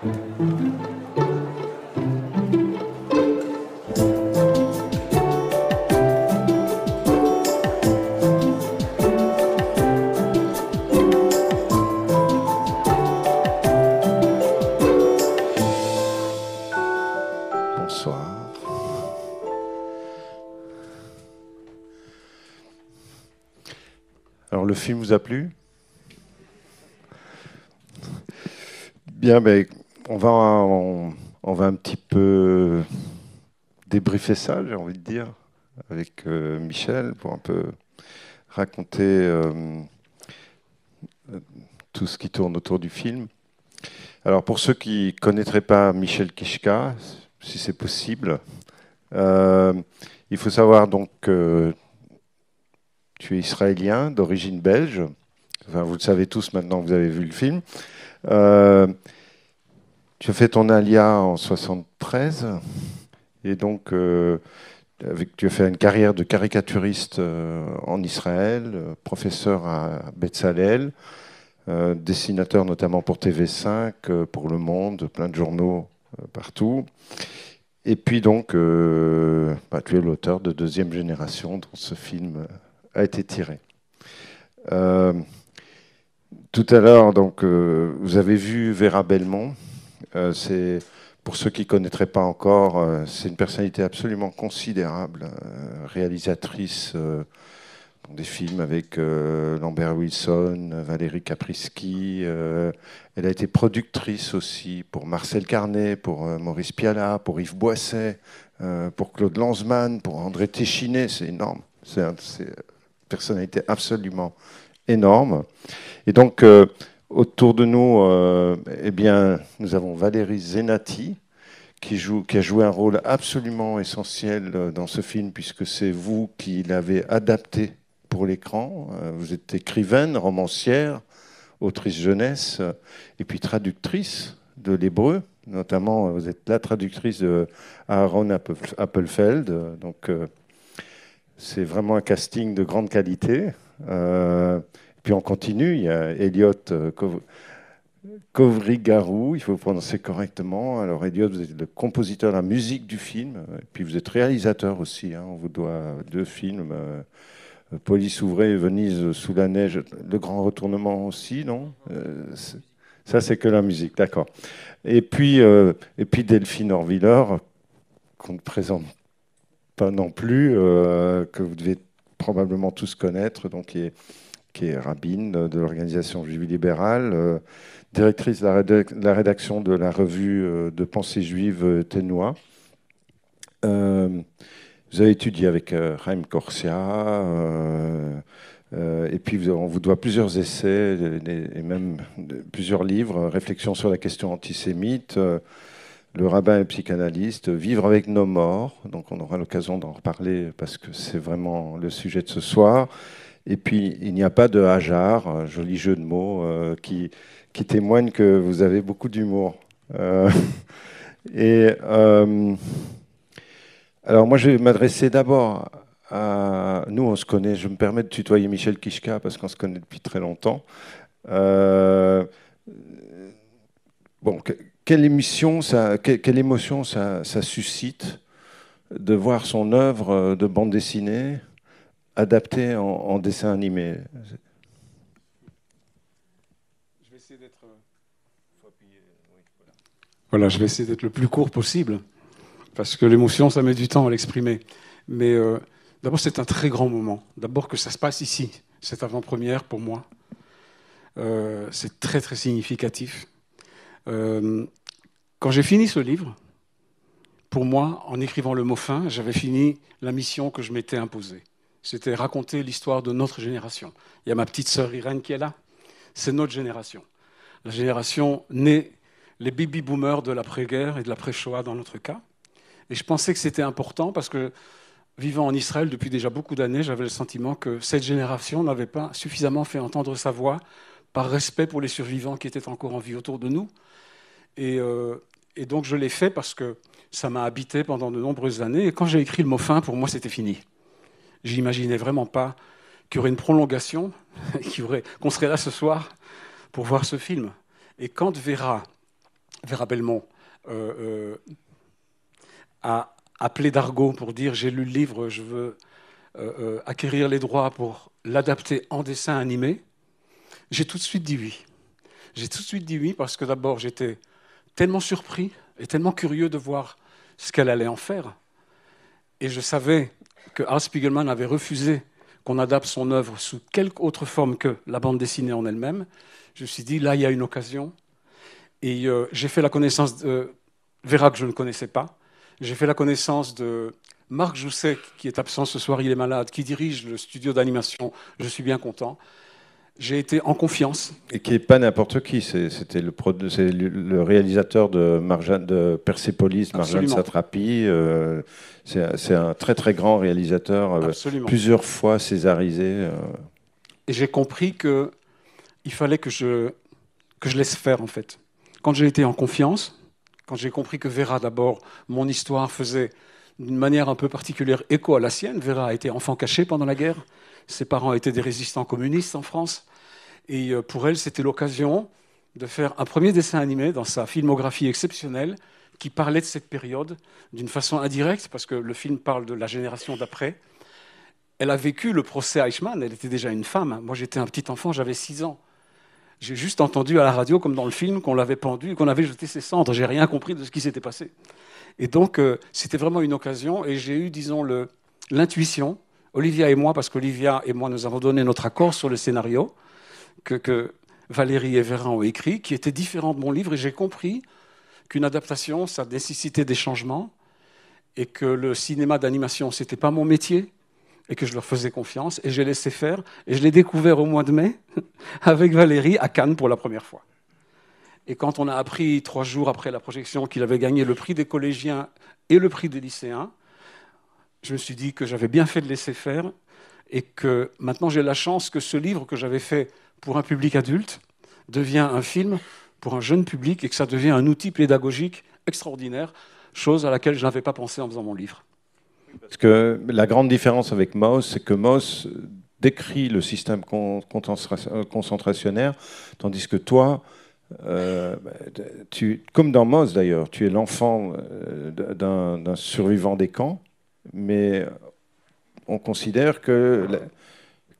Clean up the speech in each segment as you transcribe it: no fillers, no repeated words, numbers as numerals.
Bonsoir. Alors, le film vous a plu? Bien, mais on va un petit peu débriefer ça, j'ai envie de dire, avec Michel, pour un peu raconter tout ce qui tourne autour du film. Alors, pour ceux qui ne connaîtraient pas Michel Kichka, si c'est possible, il faut savoir donc que tu es israélien, d'origine belge. Enfin, vous le savez tous maintenant que vous avez vu le film. Tu as fait ton alia en 73 et donc tu as fait une carrière de caricaturiste en Israël, professeur à Betzalel, dessinateur notamment pour TV5, pour Le Monde, plein de journaux partout. Et puis donc, tu es l'auteur de Deuxième Génération dont ce film a été tiré. Tout à l'heure, donc, vous avez vu Vera Belmont. C'est, pour ceux qui ne connaîtraient pas encore, c'est une personnalité absolument considérable, réalisatrice des films avec Lambert Wilson, Valérie Caprisky. Elle a été productrice aussi pour Marcel Carnet, pour Maurice Pialat, pour Yves Boisset, pour Claude Lanzmann, pour André Téchiné. C'est énorme. C'est une personnalité absolument énorme. Et donc, autour de nous, eh bien, nous avons Valérie Zenati, qui a joué un rôle absolument essentiel dans ce film, puisque c'est vous qui l'avez adapté pour l'écran. Vous êtes écrivaine, romancière, autrice jeunesse, et puis traductrice de l'hébreu. Notamment, vous êtes la traductrice de Aaron Appelfeld. Donc, c'est vraiment un casting de grande qualité. Puis on continue, il y a Elliot Kovrigarou, il faut prononcer correctement. Alors Elliot, vous êtes le compositeur de la musique du film, et puis vous êtes réalisateur aussi. On vous doit 2 films, Police ouvrée, Venise sous la neige, Le Grand Retournement aussi, non? Ça, c'est que la musique, d'accord. Et puis Delphine Orviller, qu'on ne présente pas non plus, que vous devez probablement tous connaître, donc qui est rabbine de l'organisation juive libérale, directrice de la rédaction de la revue de pensée juive Ténois. Vous avez étudié avec Chaim Corsia, et puis on vous doit plusieurs essais et même plusieurs livres, Réflexions sur la question antisémite, Le rabbin et le psychanalyste, Vivre avec nos morts. Donc on aura l'occasion d'en reparler parce que c'est vraiment le sujet de ce soir. Et puis, il n'y a pas de hasard, un joli jeu de mots, qui témoigne que vous avez beaucoup d'humour. Alors, moi, je vais m'adresser d'abord à... Nous, on se connaît, je me permets de tutoyer Michel Kichka, parce qu'on se connaît depuis très longtemps. Bon, quelle émotion ça suscite de voir son œuvre de bande dessinée adapté en dessin animé. Je vais essayer d'être... Voilà, je vais essayer d'être le plus court possible, parce que l'émotion, ça met du temps à l'exprimer. Mais d'abord, c'est un très grand moment. D'abord que ça se passe ici, cette avant-première pour moi. C'est très, très significatif. Quand j'ai fini ce livre, pour moi, en écrivant le mot fin, j'avais fini la mission que je m'étais imposée. C'était raconter l'histoire de notre génération. Il y a ma petite sœur Irène qui est là. C'est notre génération. La génération née, les baby-boomers de l'après-guerre et de l'après-Shoah dans notre cas. Et je pensais que c'était important parce que, vivant en Israël depuis déjà beaucoup d'années, j'avais le sentiment que cette génération n'avait pas suffisamment fait entendre sa voix par respect pour les survivants qui étaient encore en vie autour de nous. Et donc je l'ai fait parce que ça m'a habité pendant de nombreuses années. Et quand j'ai écrit le mot fin, pour moi, c'était fini. J'imaginais vraiment pas qu'il y aurait une prolongation, qu'on serait là ce soir pour voir ce film. Et quand Vera Vera Belmont a appelé Dargaud pour dire j'ai lu le livre, je veux acquérir les droits pour l'adapter en dessin animé, j'ai tout de suite dit oui. J'ai tout de suite dit oui parce que d'abord j'étais tellement surpris et tellement curieux de voir ce qu'elle allait en faire. Et je savais que Art Spiegelman avait refusé qu'on adapte son œuvre sous quelque autre forme que la bande dessinée en elle-même. Je me suis dit, là, il y a une occasion. Et j'ai fait la connaissance de Vera, que je ne connaissais pas. J'ai fait la connaissance de Marc Jousset, qui est absent ce soir, il est malade, qui dirige le studio d'animation. Je suis bien content. J'ai été en confiance. Et qui n'est pas n'importe qui, c'est le réalisateur de Persepolis, Marjane Satrapi. C'est un très très grand réalisateur, plusieurs fois césarisé. Et j'ai compris qu'il fallait que je laisse faire, en fait. Quand j'ai été en confiance, quand j'ai compris que Vera, d'abord, mon histoire faisait d'une manière un peu particulière écho à la sienne. Vera a été enfant caché pendant la guerre. Ses parents étaient des résistants communistes en France. Et pour elle, c'était l'occasion de faire un premier dessin animé dans sa filmographie exceptionnelle qui parlait de cette période d'une façon indirecte, parce que le film parle de la génération d'après. Elle a vécu le procès Eichmann, elle était déjà une femme. Moi, j'étais un petit enfant, j'avais 6 ans. J'ai juste entendu à la radio, comme dans le film, qu'on l'avait pendu, qu'on avait jeté ses cendres. J'ai rien compris de ce qui s'était passé. Et donc, c'était vraiment une occasion. Et j'ai eu, disons, l'intuition, Olivia et moi, parce qu'Olivia et moi, nous avons donné notre accord sur le scénario que Valérie et Vera ont écrit, qui était différent de mon livre. Et j'ai compris qu'une adaptation, ça nécessitait des changements. Et que le cinéma d'animation, ce n'était pas mon métier. Et que je leur faisais confiance, et j'ai laissé faire. Et je l'ai découvert au mois de mai, avec Valérie, à Cannes pour la première fois. Et quand on a appris 3 jours après la projection qu'il avait gagné le prix des collégiens et le prix des lycéens, je me suis dit que j'avais bien fait de laisser faire, et que maintenant j'ai la chance que ce livre que j'avais fait pour un public adulte devient un film pour un jeune public, et que ça devient un outil pédagogique extraordinaire, chose à laquelle je n'avais pas pensé en faisant mon livre. Parce que la grande différence avec Maus, c'est que Maus décrit le système concentrationnaire, tandis que toi, comme dans Maus d'ailleurs, tu es l'enfant d'un survivant des camps, mais on considère que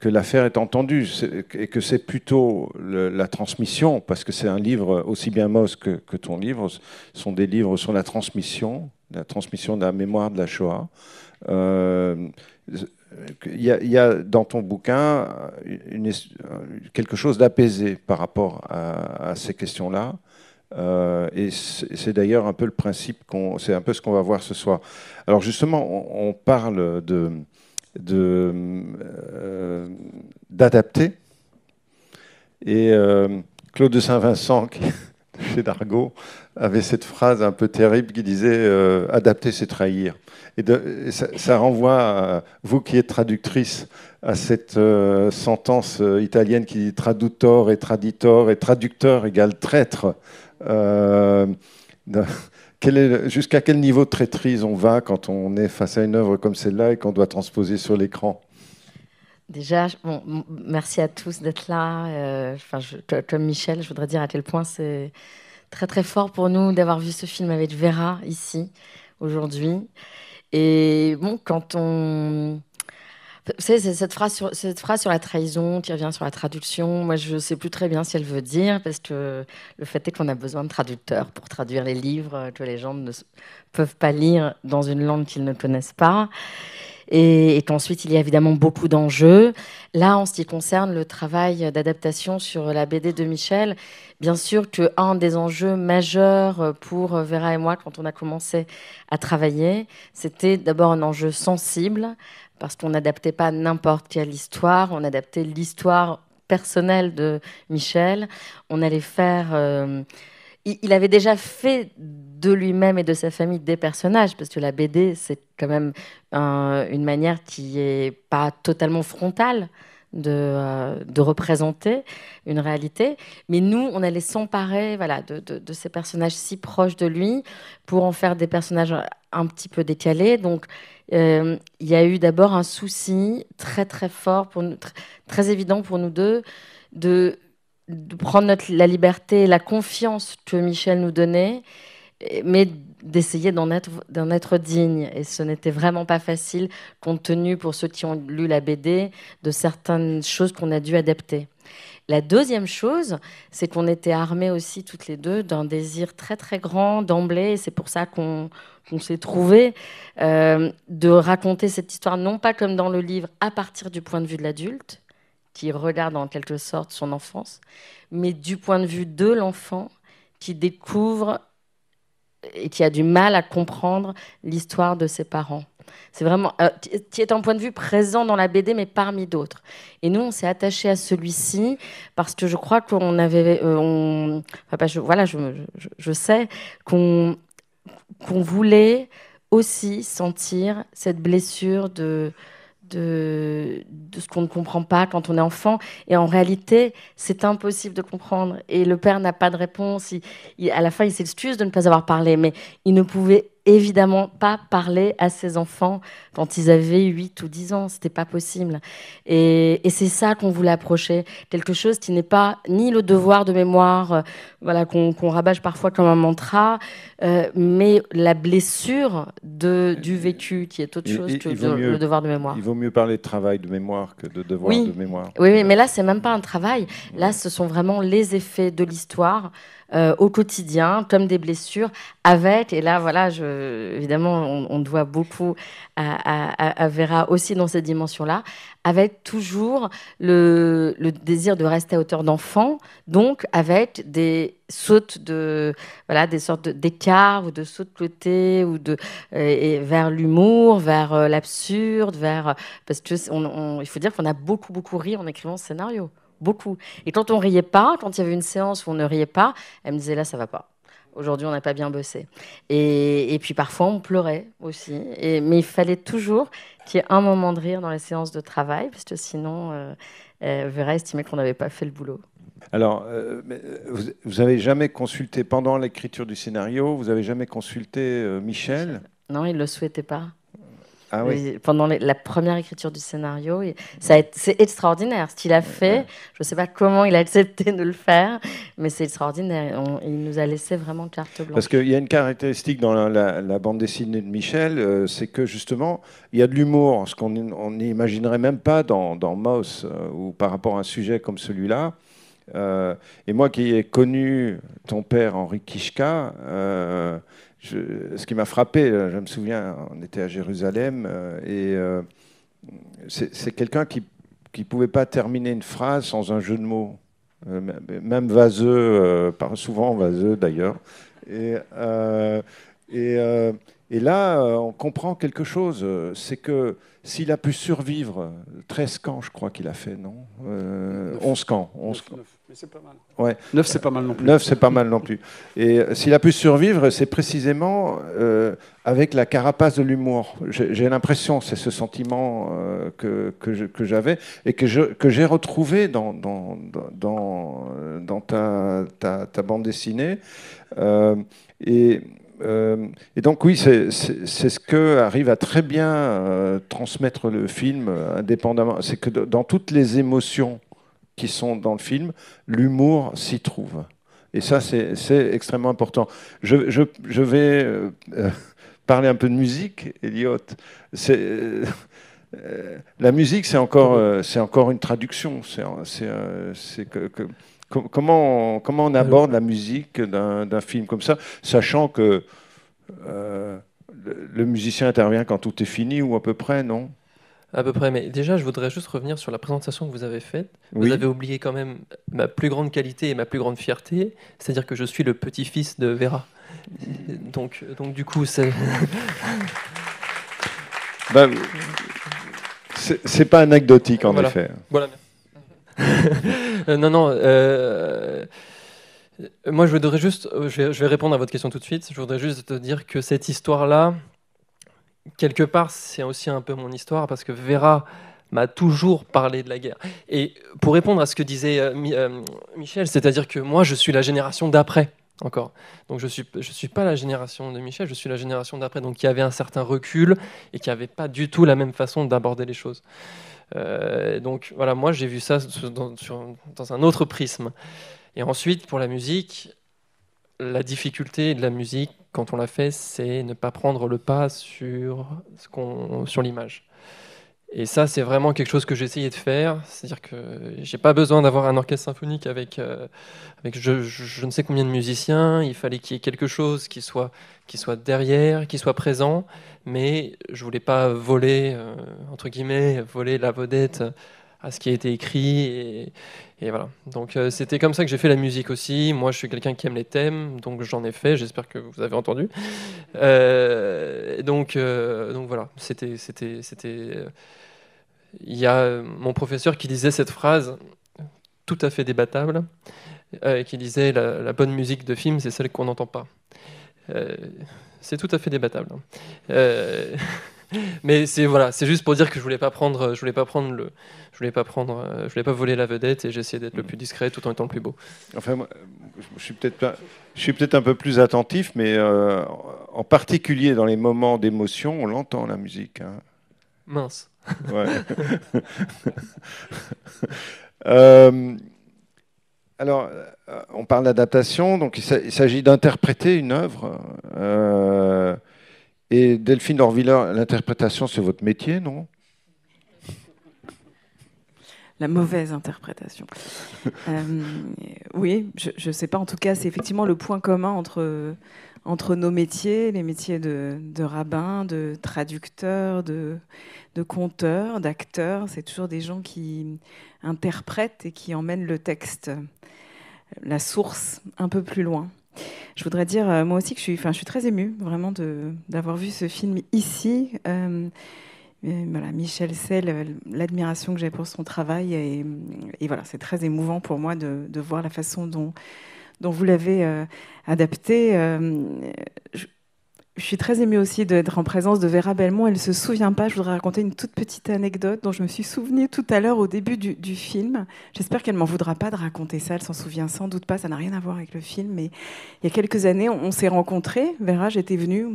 l'affaire est entendue et que c'est plutôt la transmission, parce que c'est un livre, aussi bien Maus que ton livre, sont des livres sur la transmission de la mémoire de la Shoah. Il y a dans ton bouquin quelque chose d'apaisé par rapport à ces questions-là. Et c'est d'ailleurs un peu le principe, c'est un peu ce qu'on va voir ce soir. Alors justement, on parle d'adapter. Et Claude de Saint-Vincent, chez Dargaud, avait cette phrase un peu terrible qui disait « adapter, c'est trahir ». Et ça renvoie, à vous qui êtes traductrice, à cette sentence italienne qui dit « traductor et traditor et traducteur égale traître ». Jusqu'à quel niveau de traîtrise on va quand on est face à une œuvre comme celle-là et qu'on doit transposer sur l'écran? Déjà, merci à tous d'être là. Comme Michel, je voudrais dire à quel point c'est très très fort pour nous d'avoir vu ce film avec Vera ici aujourd'hui. Et bon, quand on... Vous savez, c'est cette phrase sur la trahison qui revient sur la traduction. Moi, je ne sais plus très bien ce qu'elle veut dire, parce que le fait est qu'on a besoin de traducteurs pour traduire les livres que les gens ne peuvent pas lire dans une langue qu'ils ne connaissent pas. Et qu'ensuite, il y a évidemment beaucoup d'enjeux. Là, en ce qui concerne le travail d'adaptation sur la BD de Michel, bien sûr qu'un des enjeux majeurs pour Vera et moi, quand on a commencé à travailler, c'était d'abord un enjeu sensible, parce qu'on n'adaptait pas n'importe quelle histoire, on adaptait l'histoire personnelle de Michel. On allait faire... Il avait déjà fait de lui-même et de sa famille des personnages, parce que la BD, c'est quand même une manière qui n'est pas totalement frontale de représenter une réalité. Mais nous, on allait s'emparer de ces personnages si proches de lui pour en faire des personnages un petit peu décalés. Donc, il y a eu d'abord un souci très, très fort, très évident pour nous deux, de de prendre la liberté, la confiance que Michel nous donnait, mais d'essayer d'en être digne. Et ce n'était vraiment pas facile, compte tenu, pour ceux qui ont lu la BD, de certaines choses qu'on a dû adapter. La deuxième chose, c'est qu'on était armés aussi toutes les deux d'un désir très très grand d'emblée, et c'est pour ça qu'on s'est trouvés, de raconter cette histoire, non pas comme dans le livre, à partir du point de vue de l'adulte, qui regarde en quelque sorte son enfance, mais du point de vue de l'enfant, qui découvre et qui a du mal à comprendre l'histoire de ses parents. C'est vraiment qui est un point de vue présent dans la BD, mais parmi d'autres. Et nous, on s'est attaché à celui-ci parce que je crois qu'on avait, je sais qu'on voulait aussi sentir cette blessure de ce qu'on ne comprend pas quand on est enfant. Et en réalité, c'est impossible de comprendre. Et le père n'a pas de réponse. À la fin, il s'excuse de ne pas avoir parlé, mais il ne pouvait évidemment pas parler à ses enfants quand ils avaient 8 ou 10 ans. C'était pas possible. Et c'est ça qu'on voulait approcher. Quelque chose qui n'est pas ni le devoir de mémoire, qu'on rabâche parfois comme un mantra, mais la blessure du vécu, qui est autre chose que le devoir de mémoire. Il vaut mieux parler de travail de mémoire que de devoir de mémoire. Oui, mais là, c'est même pas un travail. Là, ce sont vraiment les effets de l'histoire au quotidien, comme des blessures, avec, et là, voilà, évidemment, on doit beaucoup à Vera aussi dans cette dimension-là, avec toujours le désir de rester à hauteur d'enfant, donc avec des sautes des sortes d'écarts ou de sauts de côté ou vers l'humour, vers l'absurde, parce que il faut dire qu'on a beaucoup ri en écrivant ce scénario. Beaucoup. Et quand on riait pas, quand il y avait une séance où on ne riait pas, elle me disait là, ça va pas. Aujourd'hui, on n'a pas bien bossé. Et puis parfois, on pleurait aussi. Mais il fallait toujours qu'il y ait un moment de rire dans les séances de travail, parce que sinon, Vera estimait qu'on n'avait pas fait le boulot. Alors, vous n'avez jamais consulté, pendant l'écriture du scénario, vous n'avez jamais consulté Michel ? Non, il ne le souhaitait pas. Ah oui. Pendant la première écriture du scénario, c'est extraordinaire ce qu'il a fait. Ouais. Je ne sais pas comment il a accepté de le faire, mais c'est extraordinaire. Il nous a laissé vraiment carte blanche. Parce qu'il y a une caractéristique dans la bande dessinée de Michel, c'est que justement, il y a de l'humour, ce qu'on n'imaginerait même pas dans Moss, ou par rapport à un sujet comme celui-là. Et moi qui ai connu ton père, Henri Kichka, ce qui m'a frappé, je me souviens, on était à Jérusalem, et c'est quelqu'un qui ne pouvait pas terminer une phrase sans un jeu de mots, même vaseux, souvent vaseux d'ailleurs. Et là, on comprend quelque chose, c'est que s'il a pu survivre, 13 camps, je crois qu'il a fait, non 11 camps. 11 camps. Mais c'est pas mal. Ouais. 9, c'est pas mal non plus. 9, c'est pas mal non plus. Et s'il a pu survivre, c'est précisément avec la carapace de l'humour. J'ai l'impression, c'est ce sentiment que j'avais et que j'ai retrouvé dans ta bande dessinée. Et donc oui, c'est ce que arrive à très bien transmettre le film indépendamment. C'est que dans toutes les émotions qui sont dans le film, l'humour s'y trouve. Et ça, c'est extrêmement important. Je vais parler un peu de musique, Elliot. La musique, c'est encore une traduction. Comment on aborde la musique d'un film comme ça, sachant que le musicien intervient quand tout est fini, ou à peu près, non ? À peu près, mais déjà, je voudrais juste revenir sur la présentation que vous avez faite. Oui. Vous avez oublié quand même ma plus grande qualité et ma plus grande fierté, c'est-à-dire que je suis le petit-fils de Vera. Donc du coup, c'est... c'est pas anecdotique, en effet. Voilà. Non. Moi, je vais répondre à votre question tout de suite. Je voudrais juste te dire que cette histoire-là, quelque part, c'est aussi un peu mon histoire, parce que Vera m'a toujours parlé de la guerre. Et pour répondre à ce que disait Michel, c'est-à-dire que moi, je suis la génération d'après, encore. Donc je suis pas la génération de Michel, je suis la génération d'après, donc qui avait un certain recul et qui n'avait pas du tout la même façon d'aborder les choses. Donc voilà, moi j'ai vu ça dans un autre prisme. Et ensuite, pour la musique, la difficulté de la musique, quand on la fait, c'est ne pas prendre le pas sur l'image. Et ça, c'est vraiment quelque chose que j'ai essayé de faire. C'est-à-dire que j'ai pas besoin d'avoir un orchestre symphonique avec je ne sais combien de musiciens. Il fallait qu'il y ait quelque chose qui soit derrière, qui soit présent. Mais je voulais pas voler, entre guillemets, voler la vedette à ce qui a été écrit. Et voilà. Donc c'était comme ça que j'ai fait la musique aussi. Moi, je suis quelqu'un qui aime les thèmes, donc j'en ai fait. J'espère que vous avez entendu. Donc voilà. Il y a mon professeur qui disait cette phrase tout à fait débattable, qui disait la bonne musique de film, c'est celle qu'on n'entend pas. C'est tout à fait débattable. Mais c'est juste pour dire que je voulais pas voler la vedette et j'essayais d'être le plus discret tout en étant le plus beau. Enfin, moi, je suis peut-être un peu plus attentif, mais en particulier dans les moments d'émotion, on l'entend la musique. Hein. Mince. Ouais. Alors, on parle d'adaptation, donc il s'agit d'interpréter une œuvre. Et Delphine Horviller, l'interprétation, c'est votre métier, non? La mauvaise interprétation. Oui, je ne sais pas. En tout cas, c'est effectivement le point commun entre nos métiers, les métiers de rabbin, de traducteur, de conteur, d'acteur. C'est toujours des gens qui interprètent et qui emmènent le texte, la source, un peu plus loin. Je voudrais dire, moi aussi, que je suis très émue, vraiment, d'avoir vu ce film ici. Voilà, Michel Sell, l'admiration que j'ai pour son travail. Et voilà, c'est très émouvant pour moi de voir la façon dont vous l'avez adapté. Je suis très émue aussi d'être en présence de Vera Belmont. Elle ne se souvient pas. Je voudrais raconter une toute petite anecdote dont je me suis souvenue tout à l'heure au début du film. J'espère qu'elle ne m'en voudra pas de raconter ça. Elle s'en souvient sans doute pas. Ça n'a rien à voir avec le film. Mais il y a quelques années, on s'est rencontrés. Vera, j'étais venue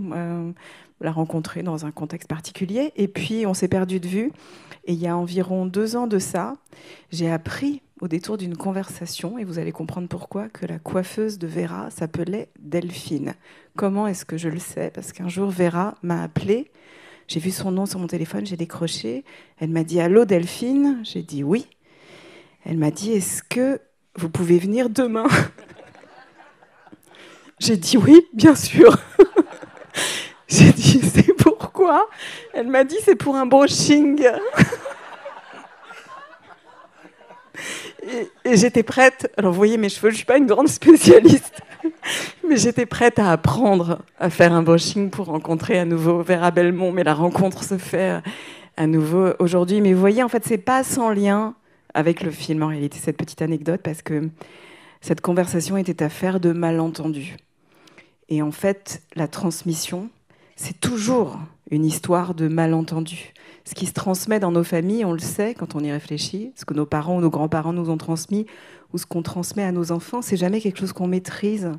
la rencontrer dans un contexte particulier. Et puis, on s'est perdu de vue. Et il y a environ 2 ans de ça, j'ai appris au détour d'une conversation, et vous allez comprendre pourquoi, que la coiffeuse de Vera s'appelait Delphine. Comment est-ce que je le sais? Parce qu'un jour, Vera m'a appelée, j'ai vu son nom sur mon téléphone, j'ai décroché, elle m'a dit « Allô Delphine ?» J'ai dit « Oui ». Elle m'a dit « Est-ce que vous pouvez venir demain ?» J'ai dit « Oui, bien sûr ». J'ai dit « C'est pourquoi ?» Elle m'a dit « C'est pour un brushing ». Et j'étais prête, alors vous voyez mes cheveux, je ne suis pas une grande spécialiste, mais j'étais prête à apprendre à faire un brushing pour rencontrer à nouveau Vera Belmont, mais la rencontre se fait à nouveau aujourd'hui. Mais vous voyez, en fait, ce n'est pas sans lien avec le film, en réalité, cette petite anecdote, parce que cette conversation était affaire de malentendus. Et en fait, la transmission, c'est toujours une histoire de malentendus. Ce qui se transmet dans nos familles, on le sait quand on y réfléchit, ce que nos parents ou nos grands-parents nous ont transmis, ou ce qu'on transmet à nos enfants, c'est jamais quelque chose qu'on maîtrise.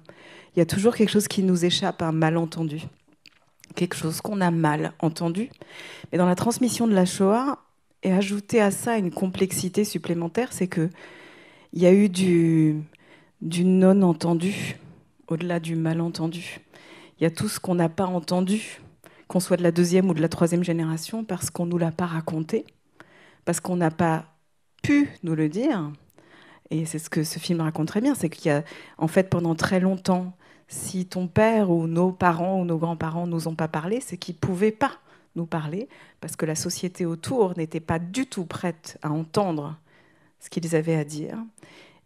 Il y a toujours quelque chose qui nous échappe, un malentendu, quelque chose qu'on a mal entendu. Mais dans la transmission de la Shoah, et ajouter à ça une complexité supplémentaire, c'est qu'il y a eu du non-entendu, au-delà du malentendu. Il y a tout ce qu'on n'a pas entendu, qu'on soit de la 2e ou de la 3e génération, parce qu'on ne nous l'a pas raconté, parce qu'on n'a pas pu nous le dire. Et c'est ce que ce film raconte très bien, c'est qu'il y a, en fait, pendant très longtemps, si ton père ou nos parents ou nos grands-parents ne nous ont pas parlé, c'est qu'ils ne pouvaient pas nous parler, parce que la société autour n'était pas du tout prête à entendre ce qu'ils avaient à dire.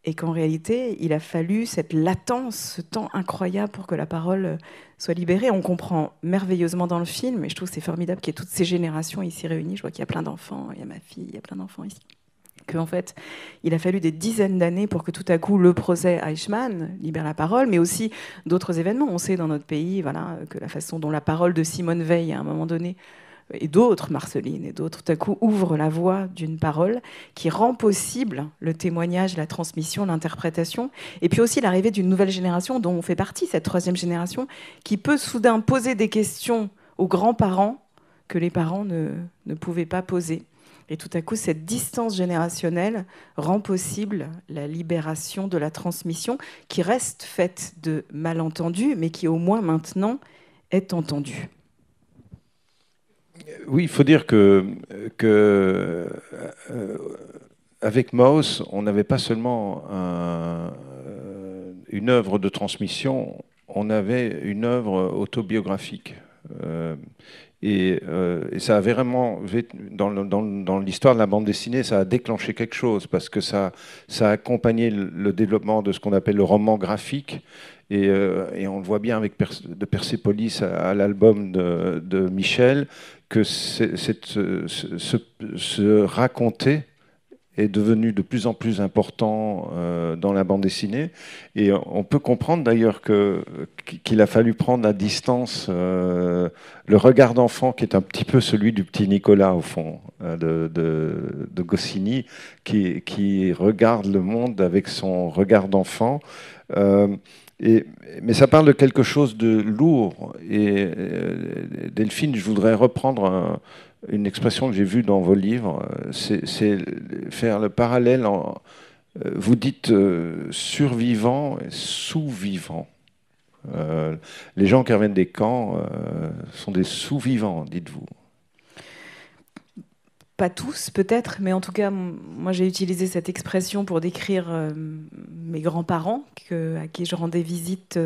Et qu'en réalité, il a fallu cette latence, ce temps incroyable pour que la parole soit libérée. On comprend merveilleusement dans le film, et je trouve que c'est formidable qu'il y ait toutes ces générations ici réunies. Je vois qu'il y a plein d'enfants, il y a ma fille, il y a plein d'enfants ici. Qu'en fait, il a fallu des dizaines d'années pour que tout à coup le procès Eichmann libère la parole, mais aussi d'autres événements. On sait dans notre pays que la façon dont la parole de Simone Veil, à un moment donné, et d'autres, Marceline et d'autres, tout à coup ouvrent la voie d'une parole qui rend possible le témoignage, la transmission, l'interprétation, et puis aussi l'arrivée d'une nouvelle génération dont on fait partie, cette 3e génération, qui peut soudain poser des questions aux grands-parents que les parents ne pouvaient pas poser. Et tout à coup, cette distance générationnelle rend possible la libération de la transmission, qui reste faite de malentendus, mais qui au moins maintenant est entendue. Oui, il faut dire que avec Mauss, on n'avait pas seulement une œuvre de transmission, on avait une œuvre autobiographique. Et ça a vraiment, dans l'histoire de la bande dessinée, ça a déclenché quelque chose, parce que ça a accompagné le développement de ce qu'on appelle le roman graphique. Et on le voit bien avec de Persépolis à l'album de Michel, que se raconter est devenu de plus en plus important dans la bande dessinée. Et on peut comprendre d'ailleurs qu'il a fallu prendre à distance le regard d'enfant, qui est un petit peu celui du petit Nicolas, au fond, de Goscinny, qui regarde le monde avec son regard d'enfant. Mais ça parle de quelque chose de lourd. Et Delphine, je voudrais reprendre une expression que j'ai vue dans vos livres, c'est faire le parallèle. Vous dites survivant et sous-vivant. Les gens qui reviennent des camps sont des sous-vivants, dites-vous. Pas tous, peut-être, mais en tout cas, moi j'ai utilisé cette expression pour décrire mes grands-parents, à qui je rendais visite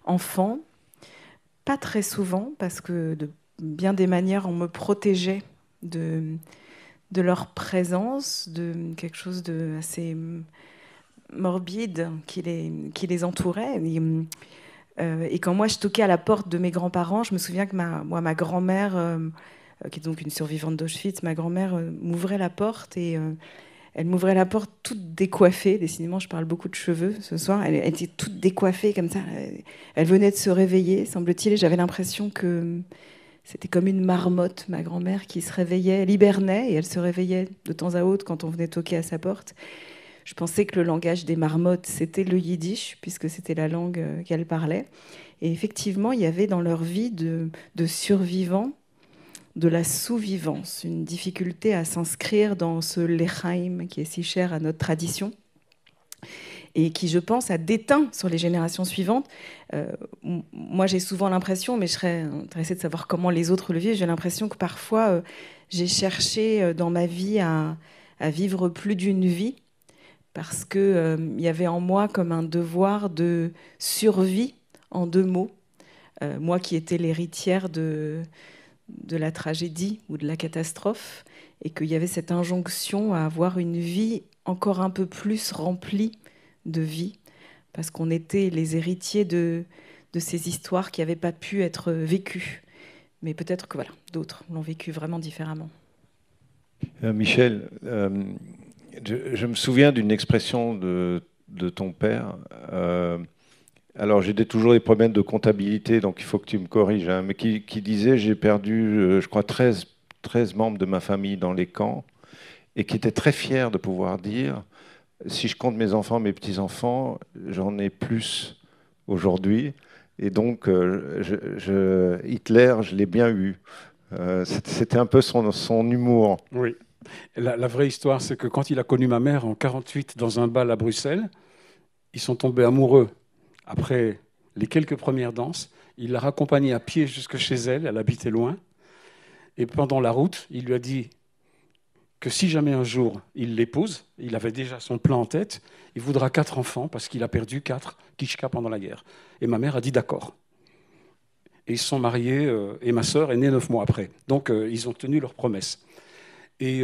enfant. Pas très souvent, parce que de bien des manières, on me protégeait de leur présence, de quelque chose de assez morbide qui les entourait. Et quand moi je toquais à la porte de mes grands-parents, je me souviens que ma grand-mère, qui est donc une survivante d'Auschwitz, ma grand-mère m'ouvrait la porte et elle m'ouvrait la porte toute décoiffée. Décidément, je parle beaucoup de cheveux ce soir. Elle était toute décoiffée comme ça. Elle venait de se réveiller, semble-t-il, et j'avais l'impression que c'était comme une marmotte, ma grand-mère, qui se réveillait. Elle hibernait et elle se réveillait de temps à autre quand on venait toquer à sa porte. Je pensais que le langage des marmottes, c'était le yiddish, puisque c'était la langue qu'elle parlait. Et effectivement, il y avait dans leur vie de survivants de la sous-vivance, une difficulté à s'inscrire dans ce lechaim qui est si cher à notre tradition et qui, je pense, a déteint sur les générations suivantes. Moi, j'ai souvent l'impression, mais je serais intéressée de savoir comment les autres le vivent, j'ai l'impression que parfois, j'ai cherché dans ma vie à vivre plus d'une vie, parce qu'il y avait en moi comme un devoir de survie en 2 mots. Moi qui étais l'héritière de la tragédie ou de la catastrophe, et qu'il y avait cette injonction à avoir une vie encore un peu plus remplie de vie, parce qu'on était les héritiers de ces histoires qui n'avaient pas pu être vécues. Mais peut-être que voilà, d'autres l'ont vécu vraiment différemment. Michel, je me souviens d'une expression de ton père. Alors, j'ai toujours des problèmes de comptabilité, donc il faut que tu me corriges, hein, mais qui disait, j'ai perdu, je crois, 13 membres de ma famille dans les camps, et qui était très fier de pouvoir dire, si je compte mes enfants, mes petits-enfants, j'en ai plus aujourd'hui, et donc Hitler, je l'ai bien eu. C'était un peu son humour. Oui. La vraie histoire, c'est que quand il a connu ma mère en 1948 dans un bal à Bruxelles, ils sont tombés amoureux. Après les quelques premières danses, il l'a raccompagnée à pied jusque chez elle, elle habitait loin. Et pendant la route, il lui a dit que si jamais un jour il l'épouse, il avait déjà son plan en tête, il voudra 4 enfants parce qu'il a perdu 4 Kishka pendant la guerre. Et ma mère a dit d'accord. Et ils se sont mariés, et ma sœur est née 9 mois après. Donc ils ont tenu leur promesse. Et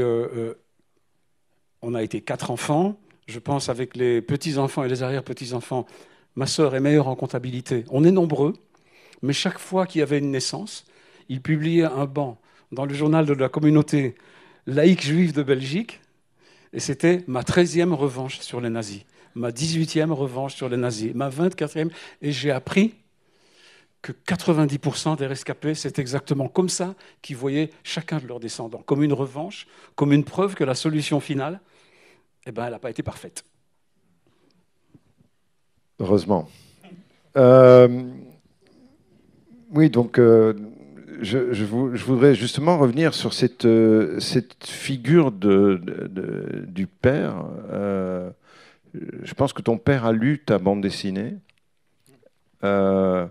on a été 4 enfants. Je pense avec les petits-enfants et les arrière-petits-enfants, ma sœur est meilleure en comptabilité. On est nombreux, mais chaque fois qu'il y avait une naissance, il publiait un banc dans le journal de la communauté laïque juive de Belgique, et c'était ma 13e revanche sur les nazis, ma 18e revanche sur les nazis, ma 24e, et j'ai appris que 90% des rescapés, c'est exactement comme ça qu'ils voyaient chacun de leurs descendants, comme une revanche, comme une preuve que la solution finale, eh ben, elle n'a pas été parfaite. Heureusement. Oui, donc je voudrais justement revenir sur cette figure du père. Je pense que ton père a lu ta bande dessinée. Il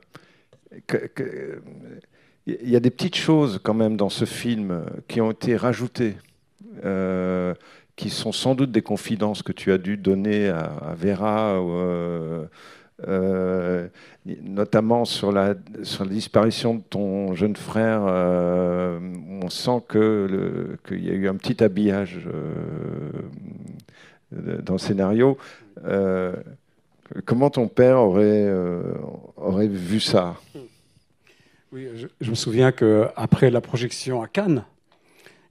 y a des petites choses quand même dans ce film qui ont été rajoutées, qui sont sans doute des confidences que tu as dû donner à Vera, notamment sur la disparition de ton jeune frère. On sent qu'il y a eu un petit habillage dans le scénario. Comment ton père aurait vu ça? Oui, je me souviens qu'après la projection à Cannes,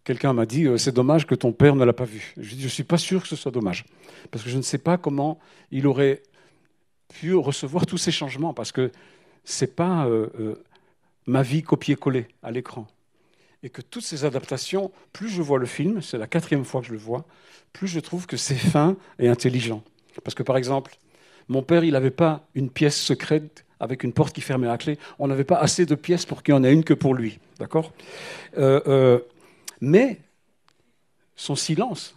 quelqu'un m'a dit c'est dommage que ton père ne l'a pas vu. Je dis je ne suis pas sûr que ce soit dommage, parce que je ne sais pas comment il aurait pu recevoir tous ces changements, parce que ce n'est pas ma vie copier-coller à l'écran. Et que toutes ces adaptations, plus je vois le film, c'est la 4e fois que je le vois, plus je trouve que c'est fin et intelligent. Parce que par exemple, mon père, il n'avait pas une pièce secrète avec une porte qui fermait à clé. On n'avait pas assez de pièces pour qu'il y en ait une que pour lui. D'accord ? Mais son silence,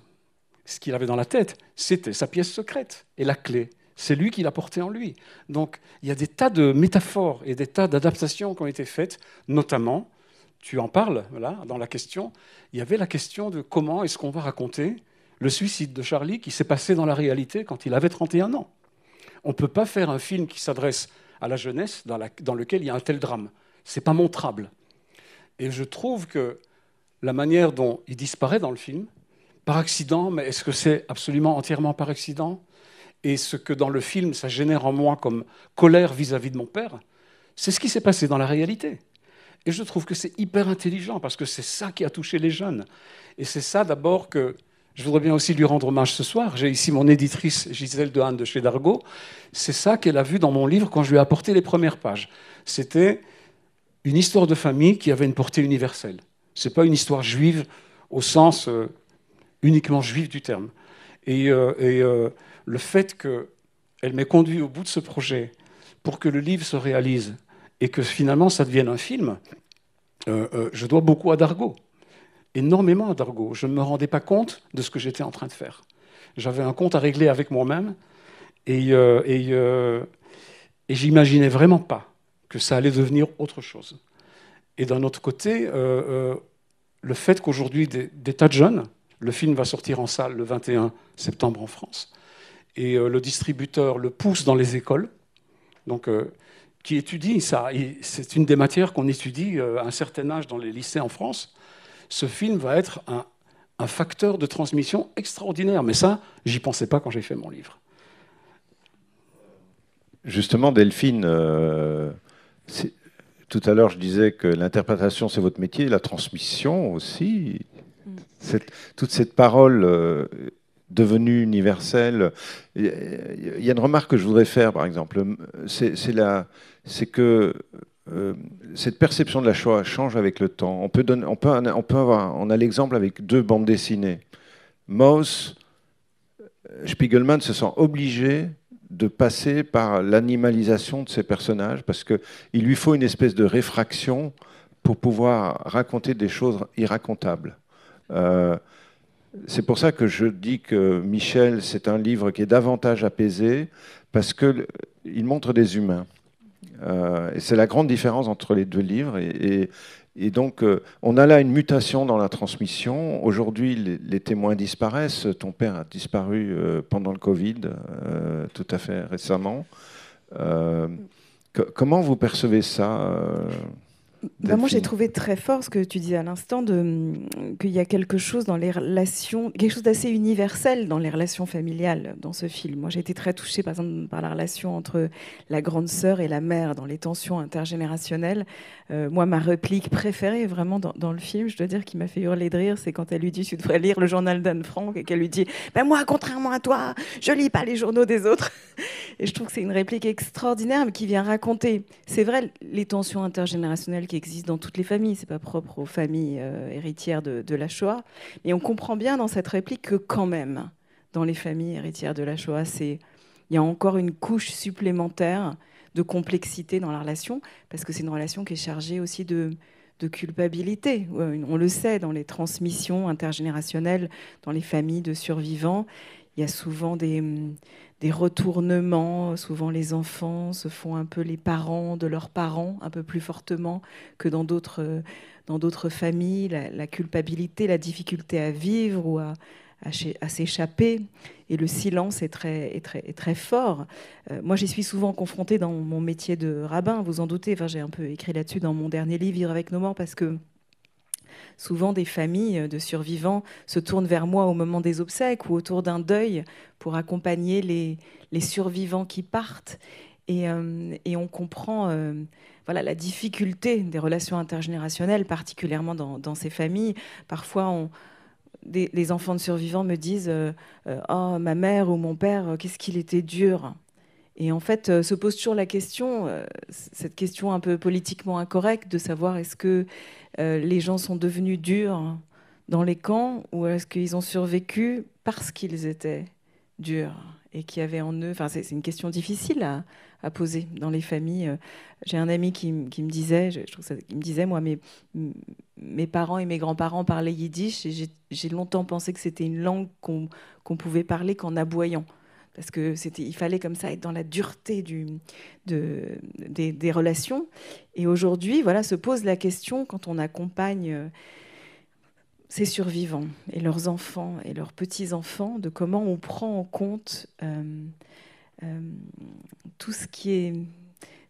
ce qu'il avait dans la tête, c'était sa pièce secrète. Et la clé, c'est lui qui l'a portée en lui. Donc, il y a des tas de métaphores et des tas d'adaptations qui ont été faites, notamment, tu en parles, là, dans la question, il y avait la question de comment est-ce qu'on va raconter le suicide de Charlie qui s'est passé dans la réalité quand il avait 31 ans. On ne peut pas faire un film qui s'adresse à la jeunesse dans lequel il y a un tel drame. Ce n'est pas montrable. Et je trouve que la manière dont il disparaît dans le film, par accident, mais est-ce que c'est absolument entièrement par accident ? Et ce que dans le film, ça génère en moi comme colère vis-à-vis de mon père, c'est ce qui s'est passé dans la réalité. Et je trouve que c'est hyper intelligent, parce que c'est ça qui a touché les jeunes. Et c'est ça d'abord que je voudrais bien aussi lui rendre hommage ce soir. J'ai ici mon éditrice Gisèle Dehaene de chez Dargaud. C'est ça qu'elle a vu dans mon livre quand je lui ai apporté les premières pages. C'était une histoire de famille qui avait une portée universelle. Ce n'est pas une histoire juive au sens uniquement juif du terme. Et le fait qu'elle m'ait conduit au bout de ce projet pour que le livre se réalise et que finalement ça devienne un film, je dois beaucoup à Dargaud. Énormément à Dargaud. Je ne me rendais pas compte de ce que j'étais en train de faire. J'avais un compte à régler avec moi-même et j'imaginais vraiment pas que ça allait devenir autre chose. Et d'un autre côté, le fait qu'aujourd'hui, des tas de jeunes, le film va sortir en salle le 21 septembre en France, et le distributeur le pousse dans les écoles, donc, qui étudie ça. C'est une des matières qu'on étudie à un certain âge dans les lycées en France. Ce film va être un facteur de transmission extraordinaire. Mais ça, j'y pensais pas quand j'ai fait mon livre. Justement, Delphine, tout à l'heure, je disais que l'interprétation, c'est votre métier, la transmission aussi. Toute cette parole devenue universelle. Il y a une remarque que je voudrais faire, par exemple. C'est que cette perception de la Shoah change avec le temps. On a l'exemple avec 2 bandes dessinées. Mauss, Spiegelman se sent obligé de passer par l'animalisation de ces personnages parce qu'il lui faut une espèce de réfraction pour pouvoir raconter des choses irracontables. C'est pour ça que je dis que Michel, c'est un livre qui est davantage apaisé parce qu'il montre des humains. Et c'est la grande différence entre les 2 livres. Et donc, on a là une mutation dans la transmission. Aujourd'hui, les témoins disparaissent. Ton père a disparu pendant le Covid, tout à fait récemment. Comment vous percevez ça moi, j'ai trouvé très fort ce que tu disais à l'instant, qu'il y a quelque chose dans les relations, quelque chose d'assez universel dans les relations familiales dans ce film. Moi, j'ai été très touchée, par exemple, par la relation entre la grande sœur et la mère dans les tensions intergénérationnelles. Moi, ma réplique préférée, vraiment, dans le film, je dois dire, qui m'a fait hurler de rire, c'est quand elle lui dit « Tu devrais lire le journal d'Anne Frank » et qu'elle lui dit « Ben moi, contrairement à toi, je lis pas les journaux des autres ». Et je trouve que c'est une réplique extraordinaire, mais qui vient raconter, c'est vrai, les tensions intergénérationnelles qui existent dans toutes les familles. C'est pas propre aux familles héritières de la Shoah. Mais on comprend bien dans cette réplique que quand même, dans les familles héritières de la Shoah, il y a encore une couche supplémentaire de complexité dans la relation, parce que c'est une relation qui est chargée aussi de de culpabilité. On le sait, dans les transmissions intergénérationnelles, dans les familles de survivants, il y a souvent des retournements. Souvent, les enfants se font un peu les parents de leurs parents, un peu plus fortement que dans d'autres familles. La culpabilité, la difficulté à vivre ou à s'échapper. Et le silence est très fort. Moi, j'y suis souvent confrontée dans mon métier de rabbin, vous en doutez. Enfin, j'ai un peu écrit là-dessus dans mon dernier livre, Vivre avec nos morts, parce que souvent, des familles de survivants se tournent vers moi au moment des obsèques ou autour d'un deuil pour accompagner les survivants qui partent. Et on comprend voilà, la difficulté des relations intergénérationnelles, particulièrement dans ces familles. Parfois, les enfants de survivants me disent oh, ma mère ou mon père, qu'est-ce qu'il était dur. Et en fait, se pose toujours la question, cette question un peu politiquement incorrecte, de savoir est-ce que les gens sont devenus durs dans les camps ou est-ce qu'ils ont survécu parce qu'ils étaient durs et qu'il y avait en eux... Enfin, c'est une question difficile à poser dans les familles. J'ai un ami qui me disait, il me disait, moi, mes parents et mes grands-parents parlaient yiddish et j'ai longtemps pensé que c'était une langue qu'on pouvait parler qu'en aboyant. Parce qu'il fallait comme ça être dans la dureté des relations. Et aujourd'hui, voilà, se pose la question, quand on accompagne ces survivants et leurs enfants et leurs petits-enfants, de comment on prend en compte tout ce qui est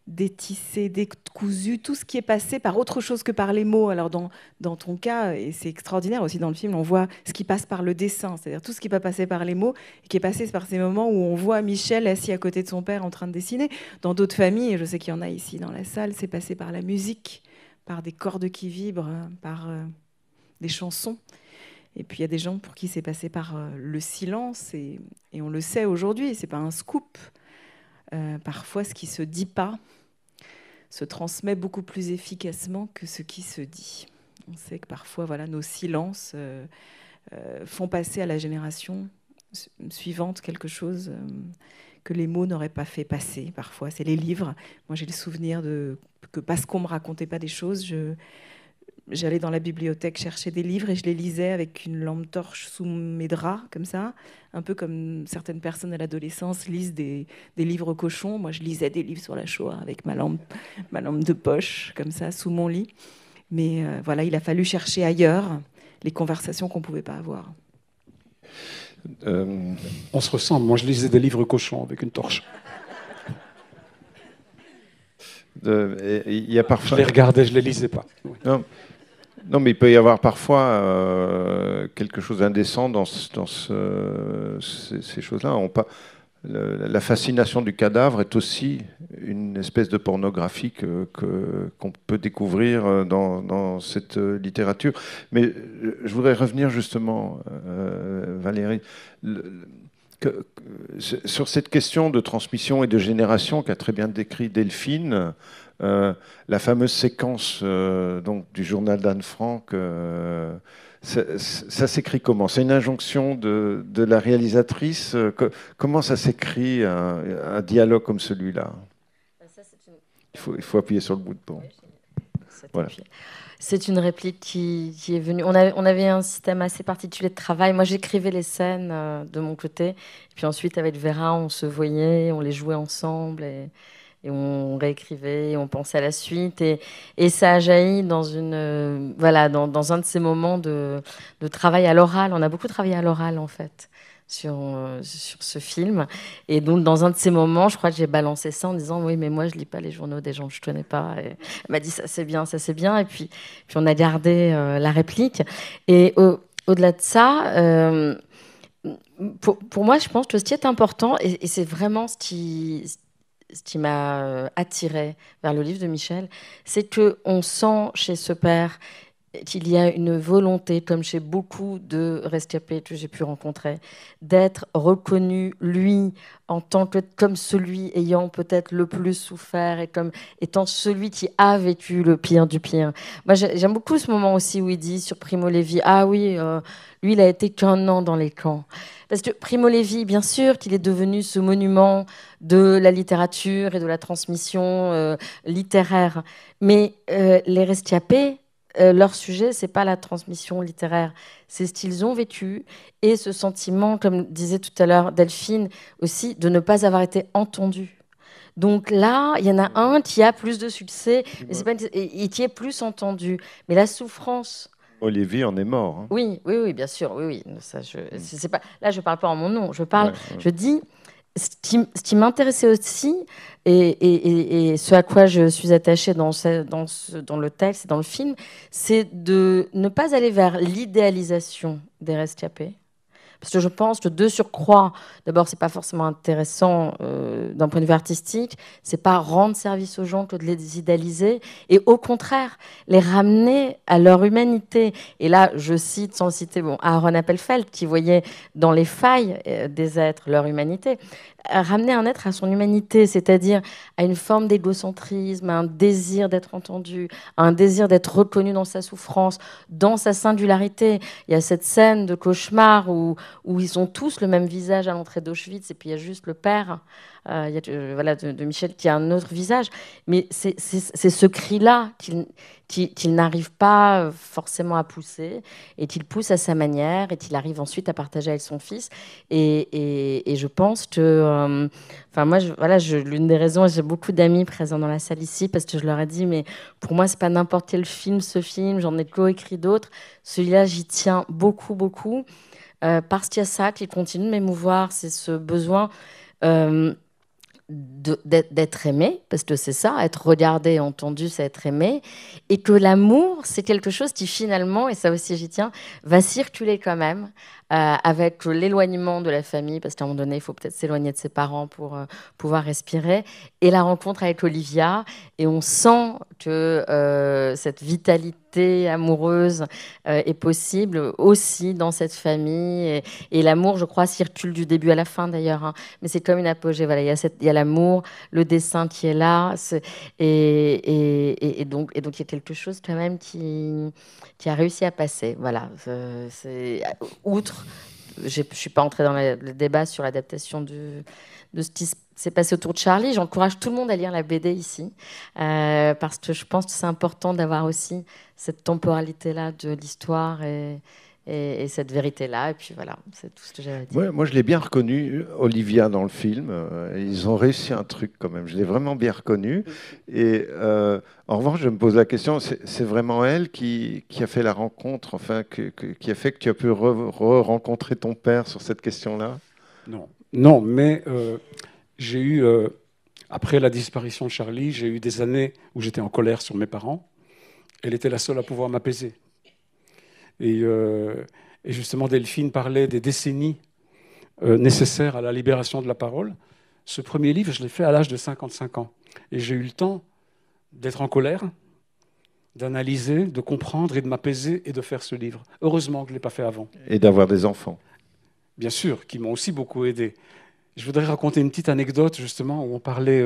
détissé, décousu, tout ce qui est passé par autre chose que par les mots. Alors dans ton cas, et c'est extraordinaire aussi dans le film, on voit ce qui passe par le dessin, c'est-à-dire tout ce qui n'est pas passé par les mots, et qui est passé par ces moments où on voit Michel assis à côté de son père en train de dessiner. Dans d'autres familles, et je sais qu'il y en a ici dans la salle, c'est passé par la musique, par des cordes qui vibrent, par des chansons. Et puis il y a des gens pour qui c'est passé par le silence, et on le sait aujourd'hui, c'est pas un scoop. Parfois, ce qui se dit pas se transmet beaucoup plus efficacement que ce qui se dit. On sait que parfois, voilà, nos silences font passer à la génération suivante quelque chose que les mots n'auraient pas fait passer. Parfois, c'est les livres. Moi, j'ai le souvenir que parce qu'on me racontait pas des choses, j'allais dans la bibliothèque chercher des livres et je les lisais avec une lampe torche sous mes draps, comme ça, un peu comme certaines personnes à l'adolescence lisent des livres cochons. Moi, je lisais des livres sur la Shoah avec ma lampe de poche, comme ça, sous mon lit. Mais voilà, il a fallu chercher ailleurs les conversations qu'on ne pouvait pas avoir. On se ressemble. Moi, je lisais des livres cochons avec une torche. Il y a parfois... Je les regardais, je ne les lisais pas. Oui. Non, mais il peut y avoir parfois quelque chose d'indécent dans ces choses-là. La fascination du cadavre est aussi une espèce de pornographie qu'on peut découvrir dans cette littérature. Mais je voudrais revenir justement, Valérie, sur cette question de transmission et de génération qu'a très bien décrit Delphine. La fameuse séquence donc, du journal d'Anne Frank, ça s'écrit comment? C'est une injonction de la réalisatrice? Comment ça s'écrit un dialogue comme celui-là? Il faut appuyer sur le bouton. Voilà. C'est une réplique qui est venue. On avait un système assez particulier de travail. Moi, j'écrivais les scènes de mon côté. Et puis ensuite, avec Vera, on se voyait, on les jouait ensemble. Et on réécrivait, et on pensait à la suite, et ça a jailli dans dans un de ces moments de travail à l'oral. On a beaucoup travaillé à l'oral en fait sur ce film, et donc dans un de ces moments, je crois que j'ai balancé ça en disant oui, mais moi je lis pas les journaux des gens que je connais pas. Et elle m'a dit ça c'est bien, et puis on a gardé la réplique. Et au-delà de ça, pour moi, je pense que ce qui est important, et c'est vraiment ce qui m'a attirée vers le livre de Michel, c'est qu'on sent chez ce père qu'il y a une volonté, comme chez beaucoup de rescapés que j'ai pu rencontrer, d'être reconnu, lui, en tant que comme celui ayant peut-être le plus souffert et comme étant celui qui a vécu le pire du pire. Moi, j'aime beaucoup ce moment aussi où il dit sur Primo Levi, ah oui, lui, il a été qu'1 an dans les camps. Parce que Primo Levi, bien sûr qu'il est devenu ce monument de la littérature et de la transmission littéraire, mais les rescapés, leur sujet, c'est pas la transmission littéraire, c'est ce qu'ils ont vécu et ce sentiment, comme disait tout à l'heure Delphine aussi, de ne pas avoir été entendu. Donc là, il y en a un qui a plus de succès et qui est plus entendu. Mais la souffrance... Olivier en est mort. Hein. Oui, bien sûr. Oui. Ça, c'est pas, là, je ne parle pas en mon nom. Je dis, ce qui m'intéressait aussi, et ce à quoi je suis attachée dans le texte et dans le film, c'est de ne pas aller vers l'idéalisation des rescapés. Parce que je pense que de surcroît, d'abord, c'est pas forcément intéressant d'un point de vue artistique, c'est pas rendre service aux gens que de les idéaliser, et au contraire, les ramener à leur humanité. Et là, je cite, sans citer Aaron Appelfeld, qui voyait dans les failles des êtres leur humanité, ramener un être à son humanité, c'est-à-dire à une forme d'égocentrisme, à un désir d'être entendu, à un désir d'être reconnu dans sa souffrance, dans sa singularité. Il y a cette scène de cauchemar où ils ont tous le même visage à l'entrée d'Auschwitz, et puis il y a juste le père de Michel qui a un autre visage. Mais c'est ce cri-là qu'il n'arrive pas forcément à pousser, et qu'il pousse à sa manière, et qu'il arrive ensuite à partager avec son fils. Et je pense que... l'une des raisons, j'ai beaucoup d'amis présents dans la salle ici, parce que je leur ai dit, mais pour moi, c'est pas n'importe quel film, ce film, j'en ai coécrit d'autres. Celui-là, j'y tiens beaucoup, beaucoup. Parce qu'il y a ça qui continue de m'émouvoir, c'est ce besoin d'être aimé, parce que c'est ça, être regardé, entendu, c'est être aimé, et que l'amour, c'est quelque chose qui finalement, et ça aussi j'y tiens, va circuler quand même, avec l'éloignement de la famille, parce qu'à un moment donné, il faut peut-être s'éloigner de ses parents pour pouvoir respirer, et la rencontre avec Olivia, et on sent que cette vitalité amoureuse est possible aussi dans cette famille, et l'amour, je crois, circule du début à la fin d'ailleurs, hein, mais c'est comme une apogée, voilà, il y a l'amour, le dessin qui est là, et donc il y a quelque chose quand même qui a réussi à passer, voilà, outre, je ne suis pas entrée dans le débat sur l'adaptation de ce qui s'est passé autour de Charlie. J'encourage tout le monde à lire la BD ici, parce que je pense que c'est important d'avoir aussi cette temporalité-là de l'histoire et cette vérité-là. Et puis voilà, c'est tout ce que j'avais à dire. Ouais, moi, je l'ai bien reconnu, Olivia, dans le film. Ils ont réussi un truc quand même. Je l'ai vraiment bien reconnu. Et en revanche, je me pose la question, c'est vraiment elle qui a fait la rencontre, enfin, qui a fait que tu as pu rencontrer ton père sur cette question-là? Non, mais j'ai eu, après la disparition de Charlie, j'ai eu des années où j'étais en colère sur mes parents. Elle était la seule à pouvoir m'apaiser. Et justement, Delphine parlait des décennies nécessaires à la libération de la parole. Ce premier livre, je l'ai fait à l'âge de 55 ans. Et j'ai eu le temps d'être en colère, d'analyser, de comprendre et de m'apaiser et de faire ce livre. Heureusement que je ne l'ai pas fait avant. Et d'avoir des enfants. Bien sûr, qui m'ont aussi beaucoup aidé. Je voudrais raconter une petite anecdote, justement, où on parlait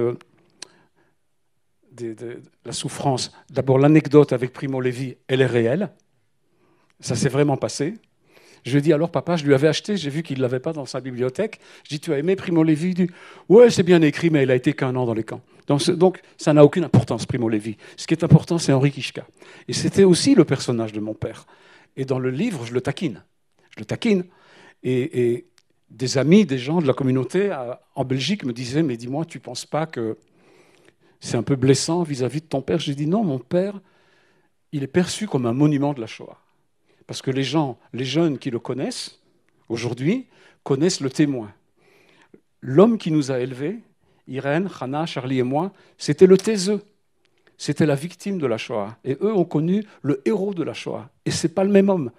de la souffrance. D'abord, l'anecdote avec Primo Levi, elle est réelle. Ça s'est vraiment passé. Je lui ai dit, alors papa, je lui avais acheté, j'ai vu qu'il ne l'avait pas dans sa bibliothèque. Je dis, tu as aimé Primo Levi? Il dit, ouais, c'est bien écrit, mais il a été qu'un an dans les camps. Donc ça n'a aucune importance, Primo Levi. Ce qui est important, c'est Henri Kichka. Et c'était aussi le personnage de mon père. Et dans le livre, je le taquine. Et des amis, des gens de la communauté en Belgique me disaient, mais dis-moi, tu ne penses pas que c'est un peu blessant vis-à-vis de ton père? J'ai dit, non, mon père, il est perçu comme un monument de la Shoah. Parce que les jeunes qui le connaissent, aujourd'hui, connaissent le témoin. L'homme qui nous a élevés, Irène, Hannah, Charlie et moi, c'était le taiseux. C'était la victime de la Shoah. Et eux ont connu le héros de la Shoah. Et ce n'est pas le même homme.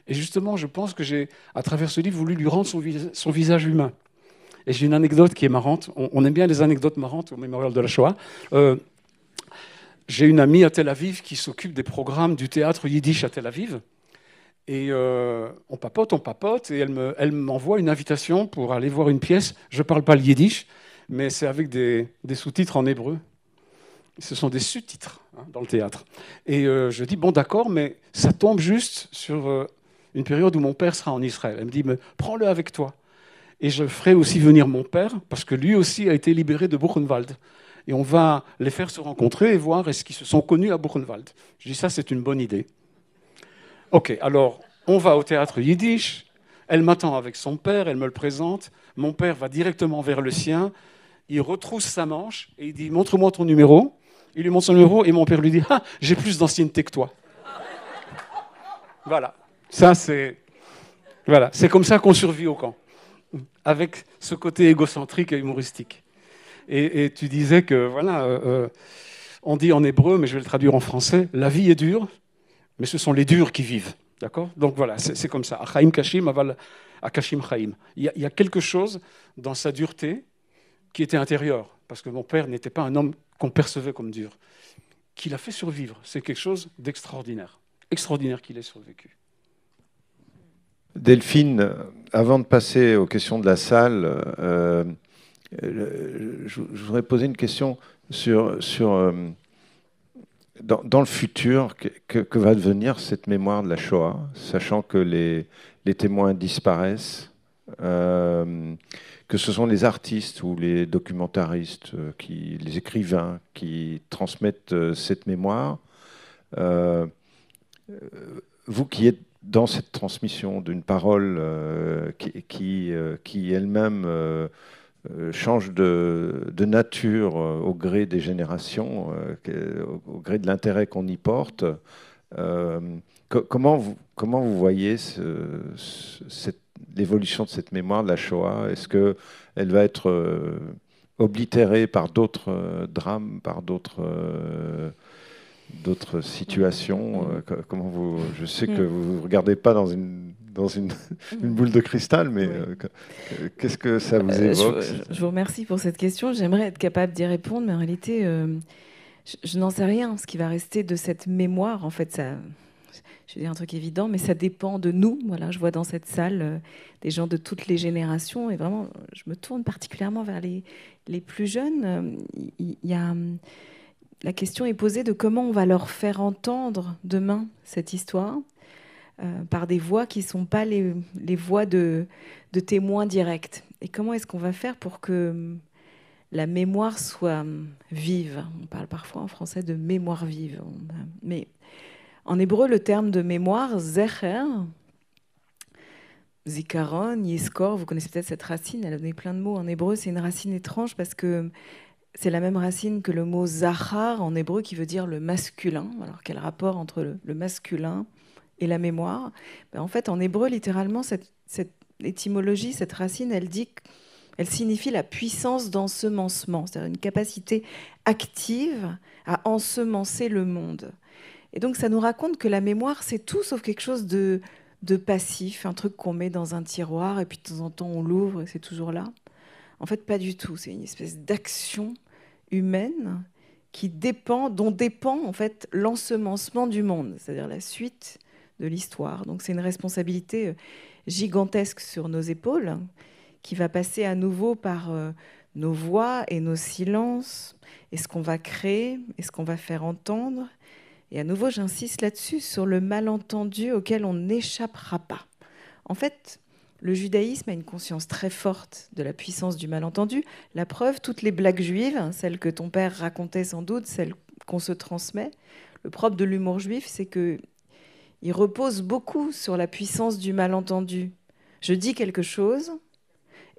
Et justement, je pense que j'ai, à travers ce livre, voulu lui rendre son visage humain. Et j'ai une anecdote qui est marrante. On aime bien les anecdotes marrantes au mémorial de la Shoah. J'ai une amie à Tel Aviv qui s'occupe des programmes du théâtre yiddish à Tel Aviv. Et on papote, et elle m'envoie une invitation pour aller voir une pièce. Je ne parle pas le yiddish, mais c'est avec des sous-titres en hébreu. Ce sont des sous-titres dans le théâtre. Et je dis, bon d'accord, mais ça tombe juste sur une période où mon père sera en Israël. Elle me dit, mais prends-le avec toi. Et je ferai aussi venir mon père, parce que lui aussi a été libéré de Buchenwald. et on va les faire se rencontrer et voir est-ce qu'ils se sont connus à Buchenwald. Je dis ça, c'est une bonne idée. Ok, alors on va au théâtre yiddish, elle m'attend avec son père, elle me le présente, mon père va directement vers le sien, il retrousse sa manche et il dit « Montre-moi ton numéro ». Il lui montre son numéro et mon père lui dit « Ah, j'ai plus d'ancienneté que toi ». Voilà, ça c'est comme ça qu'on survit au camp, avec ce côté égocentrique et humoristique. Et tu disais que, voilà, on dit en hébreu, mais je vais le traduire en français, la vie est dure, mais ce sont les durs qui vivent. D'accord ? Donc voilà, c'est comme ça. Achaim kashim aval akashim chaim. Il y a quelque chose dans sa dureté qui était intérieur, parce que mon père n'était pas un homme qu'on percevait comme dur, qui l'a fait survivre. C'est quelque chose d'extraordinaire. Extraordinaire qu'il ait survécu. Delphine, avant de passer aux questions de la salle, je voudrais poser une question sur dans le futur, que va devenir cette mémoire de la Shoah, sachant que les témoins disparaissent, que ce sont les artistes ou les documentaristes, les écrivains qui transmettent cette mémoire. Vous qui êtes dans cette transmission d'une parole qui elle-même change de nature au gré des générations, au gré de l'intérêt qu'on y porte, comment vous voyez l'évolution de cette mémoire de la Shoah? Est-ce qu'elle va être oblitérée par d'autres drames, par d'autres situations? Comment je sais que vous ne regardez pas dans une boule de cristal, mais qu'est-ce que ça vous évoque? Je vous remercie pour cette question. J'aimerais être capable d'y répondre, mais en réalité, je n'en sais rien. Ce qui va rester de cette mémoire, en fait, ça, je vais dire un truc évident, mais ça dépend de nous. Voilà, je vois dans cette salle des gens de toutes les générations, et vraiment, je me tourne particulièrement vers les plus jeunes. La question est posée de comment on va leur faire entendre demain cette histoire. Par des voix qui ne sont pas les voix de témoins directs. Et comment est-ce qu'on va faire pour que la mémoire soit vive? On parle parfois en français de mémoire vive. Mais en hébreu, le terme de mémoire, zecher, zikaron, yiskor, vous connaissez peut-être cette racine, elle a donné plein de mots en hébreu. C'est une racine étrange parce que c'est la même racine que le mot zachar en hébreu qui veut dire le masculin. Alors quel rapport entre le masculin et la mémoire? En fait, en hébreu, littéralement, cette étymologie, cette racine, elle signifie la puissance d'ensemencement, c'est-à-dire une capacité active à ensemencer le monde. Et donc, ça nous raconte que la mémoire, c'est tout sauf quelque chose de passif, un truc qu'on met dans un tiroir et puis de temps en temps, on l'ouvre et c'est toujours là. En fait, pas du tout. C'est une espèce d'action humaine dont dépend en fait l'ensemencement du monde, c'est-à-dire la suite de l'histoire. Donc c'est une responsabilité gigantesque sur nos épaules qui va passer à nouveau par nos voix et nos silences, et ce qu'on va créer, et ce qu'on va faire entendre. Et à nouveau, j'insiste là-dessus, sur le malentendu auquel on n'échappera pas. En fait, le judaïsme a une conscience très forte de la puissance du malentendu. La preuve, toutes les blagues juives, celles que ton père racontait sans doute, celles qu'on se transmet, le propre de l'humour juif, c'est que il repose beaucoup sur la puissance du malentendu. Je dis quelque chose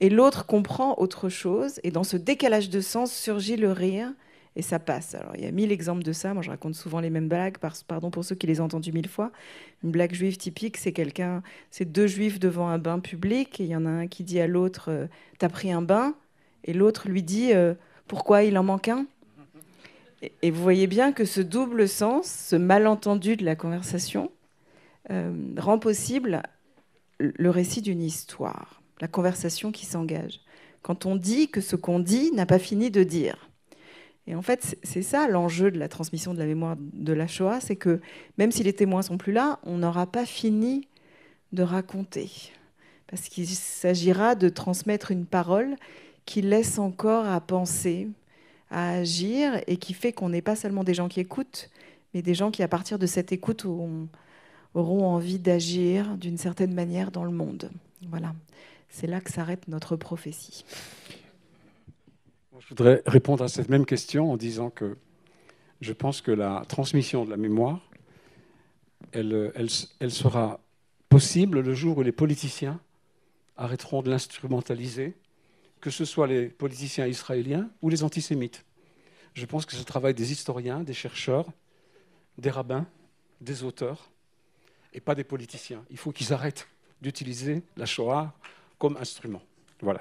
et l'autre comprend autre chose, et dans ce décalage de sens surgit le rire et ça passe. Alors il y a 1000 exemples de ça. Moi je raconte souvent les mêmes blagues, pardon pour ceux qui les ont entendues 1000 fois. Une blague juive typique, c'est deux juifs devant un bain public et il y en a un qui dit à l'autre t'as pris un bain, et l'autre lui dit pourquoi il en manque un? Et vous voyez bien que ce double sens, ce malentendu de la conversation, rend possible le récit d'une histoire, la conversation qui s'engage. Quand on dit que ce qu'on dit n'a pas fini de dire. Et en fait, c'est ça l'enjeu de la transmission de la mémoire de la Shoah, c'est que même si les témoins sont plus là, on n'aura pas fini de raconter. Parce qu'il s'agira de transmettre une parole qui laisse encore à penser, à agir, et qui fait qu'on n'est pas seulement des gens qui écoutent, mais des gens qui, à partir de cette écoute, auront envie d'agir d'une certaine manière dans le monde. Voilà. C'est là que s'arrête notre prophétie. Je voudrais répondre à cette même question en disant que je pense que la transmission de la mémoire, elle sera possible le jour où les politiciens arrêteront de l'instrumentaliser, que ce soit les politiciens israéliens ou les antisémites. Je pense que c'est le travail des historiens, des chercheurs, des rabbins, des auteurs, et pas des politiciens. Il faut qu'ils arrêtent d'utiliser la Shoah comme instrument. Voilà.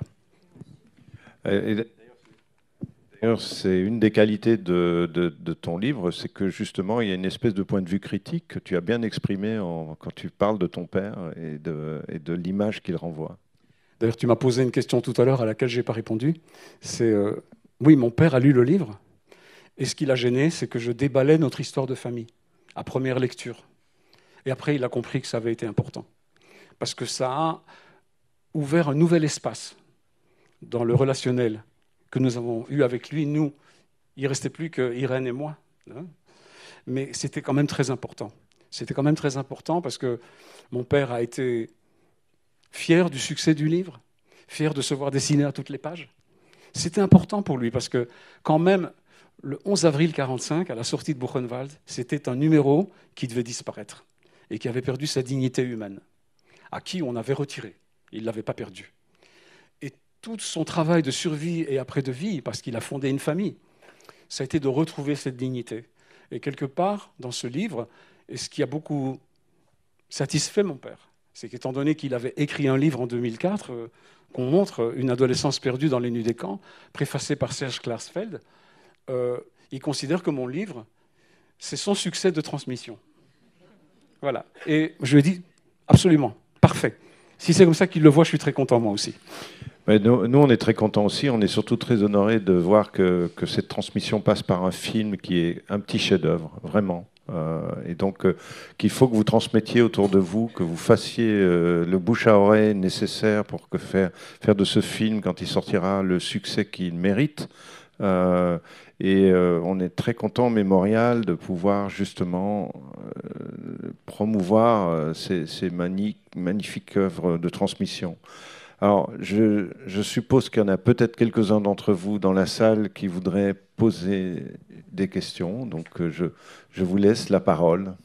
D'ailleurs, c'est une des qualités de ton livre, c'est que justement, il y a une espèce de point de vue critique que tu as bien exprimé quand tu parles de ton père et de l'image qu'il renvoie. D'ailleurs, tu m'as posé une question tout à l'heure à laquelle je n'ai pas répondu. C'est, oui, mon père a lu le livre, et ce qui l'a gêné, c'est que je déballais notre histoire de famille, à première lecture. Et après, il a compris que ça avait été important. Parce que ça a ouvert un nouvel espace dans le relationnel que nous avons eu avec lui. Nous, il ne restait plus que Irène et moi. Hein. Mais c'était quand même très important. C'était quand même très important parce que mon père a été fier du succès du livre, fier de se voir dessiner à toutes les pages. C'était important pour lui parce que quand même, le 11 avril 1945, à la sortie de Buchenwald, c'était un numéro qui devait disparaître et qui avait perdu sa dignité humaine, à qui on avait retiré. Il ne l'avait pas perdu. Et tout son travail de survie et après de vie, parce qu'il a fondé une famille, ça a été de retrouver cette dignité. Et quelque part, dans ce livre, et ce qui a beaucoup satisfait mon père, c'est qu'étant donné qu'il avait écrit un livre en 2004, qu'on montre une adolescence perdue dans les nuits des camps, préfacé par Serge Klarsfeld, il considère que mon livre, c'est son succès de transmission. Voilà. Et je lui ai dit, absolument, parfait. Si c'est comme ça qu'il le voit, je suis très content, moi aussi. Mais nous, on est très contents aussi. On est surtout très honorés de voir que cette transmission passe par un film qui est un petit chef-d'œuvre, vraiment. Et donc, qu'il faut que vous transmettiez autour de vous, que vous fassiez le bouche à oreille nécessaire pour faire de ce film, quand il sortira, le succès qu'il mérite. On est très content, Mémorial, de pouvoir justement promouvoir ces magnifiques œuvres de transmission. Alors, je suppose qu'il y en a peut-être quelques-uns d'entre vous dans la salle qui voudraient poser des questions. Donc, je vous laisse la parole.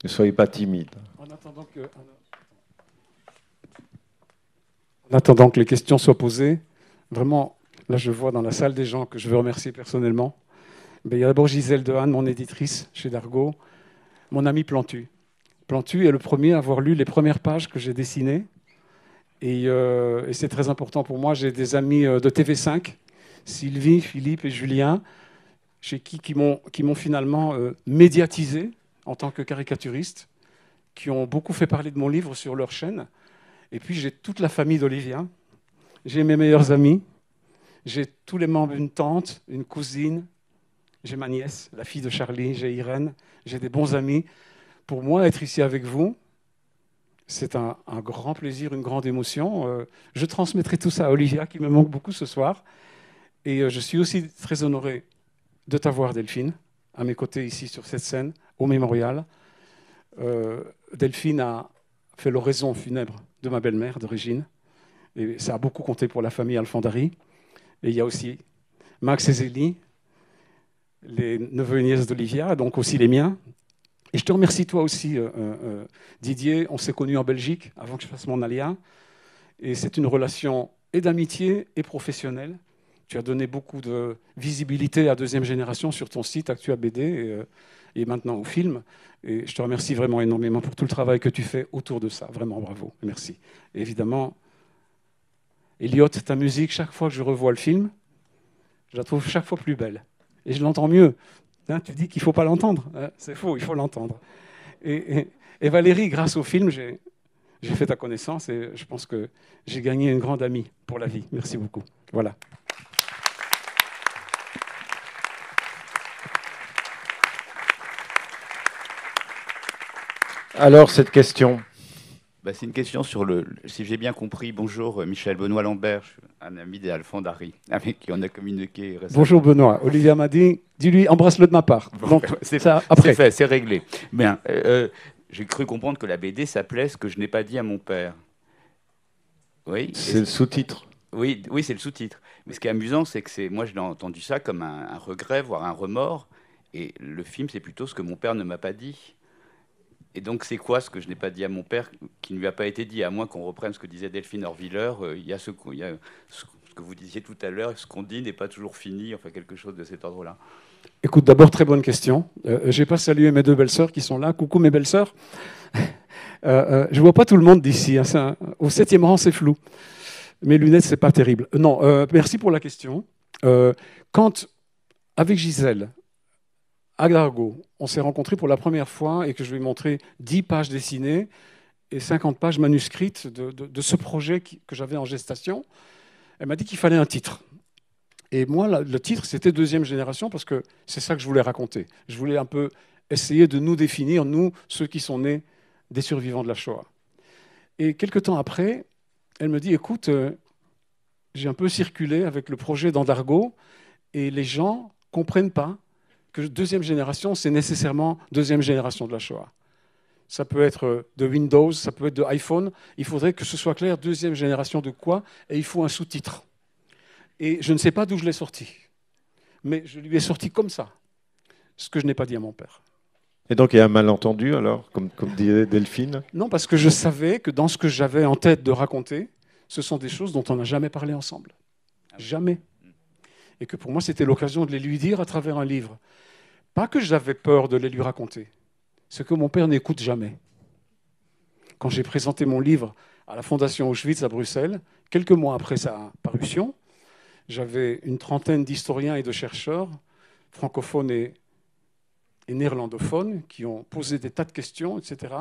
Ne soyez pas timide. En attendant que les questions soient posées, vraiment, là, je vois dans la salle des gens que je veux remercier personnellement. Il y a d'abord Gisèle Dehaene, mon éditrice chez Dargaud, mon ami Plantu. Plantu est le premier à avoir lu les premières pages que j'ai dessinées. Et c'est très important pour moi. J'ai des amis de TV5, Sylvie, Philippe et Julien, chez qui m'ont finalement médiatisé en tant que caricaturiste, qui ont beaucoup fait parler de mon livre sur leur chaîne. Et puis j'ai toute la famille d'Olivia, j'ai mes meilleurs amis, j'ai tous les membres d'une tante, une cousine, j'ai ma nièce, la fille de Charlie, j'ai Irène, j'ai des bons amis. Pour moi, être ici avec vous, c'est un grand plaisir, une grande émotion. Je transmettrai tout ça à Olivia, qui me manque beaucoup ce soir. Et je suis aussi très honoré de t'avoir, Delphine, à mes côtés ici sur cette scène, au Mémorial. Delphine a fait l'oraison funèbre de ma belle-mère d'origine. Et ça a beaucoup compté pour la famille Alfandari. Et il y a aussi Max et Zélie, les neveux et nièces d'Olivia, donc aussi les miens. Et je te remercie toi aussi, Didier. On s'est connus en Belgique avant que je fasse mon alia. Et c'est une relation et d'amitié et professionnelle. Tu as donné beaucoup de visibilité à Deuxième Génération sur ton site Actua BD et maintenant au film. Et je te remercie vraiment énormément pour tout le travail que tu fais autour de ça. Vraiment, bravo. Merci. Et évidemment, Elliot, ta musique, chaque fois que je revois le film, je la trouve chaque fois plus belle. Et je l'entends mieux. Hein, tu dis qu'il ne faut pas l'entendre. Hein, c'est faux, il faut l'entendre. Et Valérie, grâce au film, j'ai fait ta connaissance et je pense que j'ai gagné une grande amie pour la vie. Merci beaucoup. Voilà. Alors, cette question. C'est une question sur si j'ai bien compris, bonjour Michel Benoît Lambert, je suis un ami d'Alfandari, avec qui on a communiqué récemment. Bonjour Benoît, Olivia m'a dit, dis-lui, embrasse-le de ma part. Bon, donc, c'est après. fait, c'est réglé. Bien, j'ai cru comprendre que la BD s'appelait « Ce que je n'ai pas dit à mon père ». Oui. C'est le sous-titre. Oui, oui, c'est le sous-titre. Mais ce qui est amusant, c'est que moi, je l'ai entendu ça comme un regret, voire un remords. Et le film, c'est plutôt ce que mon père ne m'a pas dit. Et donc, c'est quoi ce que je n'ai pas dit à mon père, qui ne lui a pas été dit, à moins qu'on reprenne ce que disait Delphine Orviller. Il y a ce que vous disiez tout à l'heure, ce qu'on dit n'est pas toujours fini, enfin quelque chose de cet ordre-là. Écoute, d'abord, très bonne question. Je n'ai pas salué mes deux belles-sœurs qui sont là. Coucou mes belles-sœurs. Je ne vois pas tout le monde d'ici. Hein. Au 7e rang, c'est flou. Mes lunettes, c'est pas terrible. Non, merci pour la question. Quand, avec Gisèle, à Dargaud, on s'est rencontrés pour la première fois et que je lui ai montré 10 pages dessinées et 50 pages manuscrites de ce projet que j'avais en gestation, elle m'a dit qu'il fallait un titre. Et moi, le titre, c'était Deuxième génération parce que c'est ça que je voulais raconter. Je voulais un peu essayer de nous définir, nous, ceux qui sont nés des survivants de la Shoah. Et quelque temps après, elle me dit, écoute, j'ai un peu circulé avec le projet d'Andargo et les gens ne comprennent pas que deuxième génération, c'est nécessairement deuxième génération de la Shoah. Ça peut être de Windows, ça peut être de iPhone. Il faudrait que ce soit clair, deuxième génération de quoi, et il faut un sous-titre. Et je ne sais pas d'où je l'ai sorti, mais je lui ai sorti comme ça, ce que je n'ai pas dit à mon père. Et donc il y a un malentendu alors, comme disait Delphine? Non, parce que je savais que dans ce que j'avais en tête de raconter, ce sont des choses dont on n'a jamais parlé ensemble. Jamais. Et que pour moi, c'était l'occasion de les lui dire à travers un livre. Pas que j'avais peur de les lui raconter, c'est que mon père n'écoute jamais. Quand j'ai présenté mon livre à la Fondation Auschwitz à Bruxelles, quelques mois après sa parution, j'avais une trentaine d'historiens et de chercheurs, francophones et néerlandophones, qui ont posé des tas de questions, etc.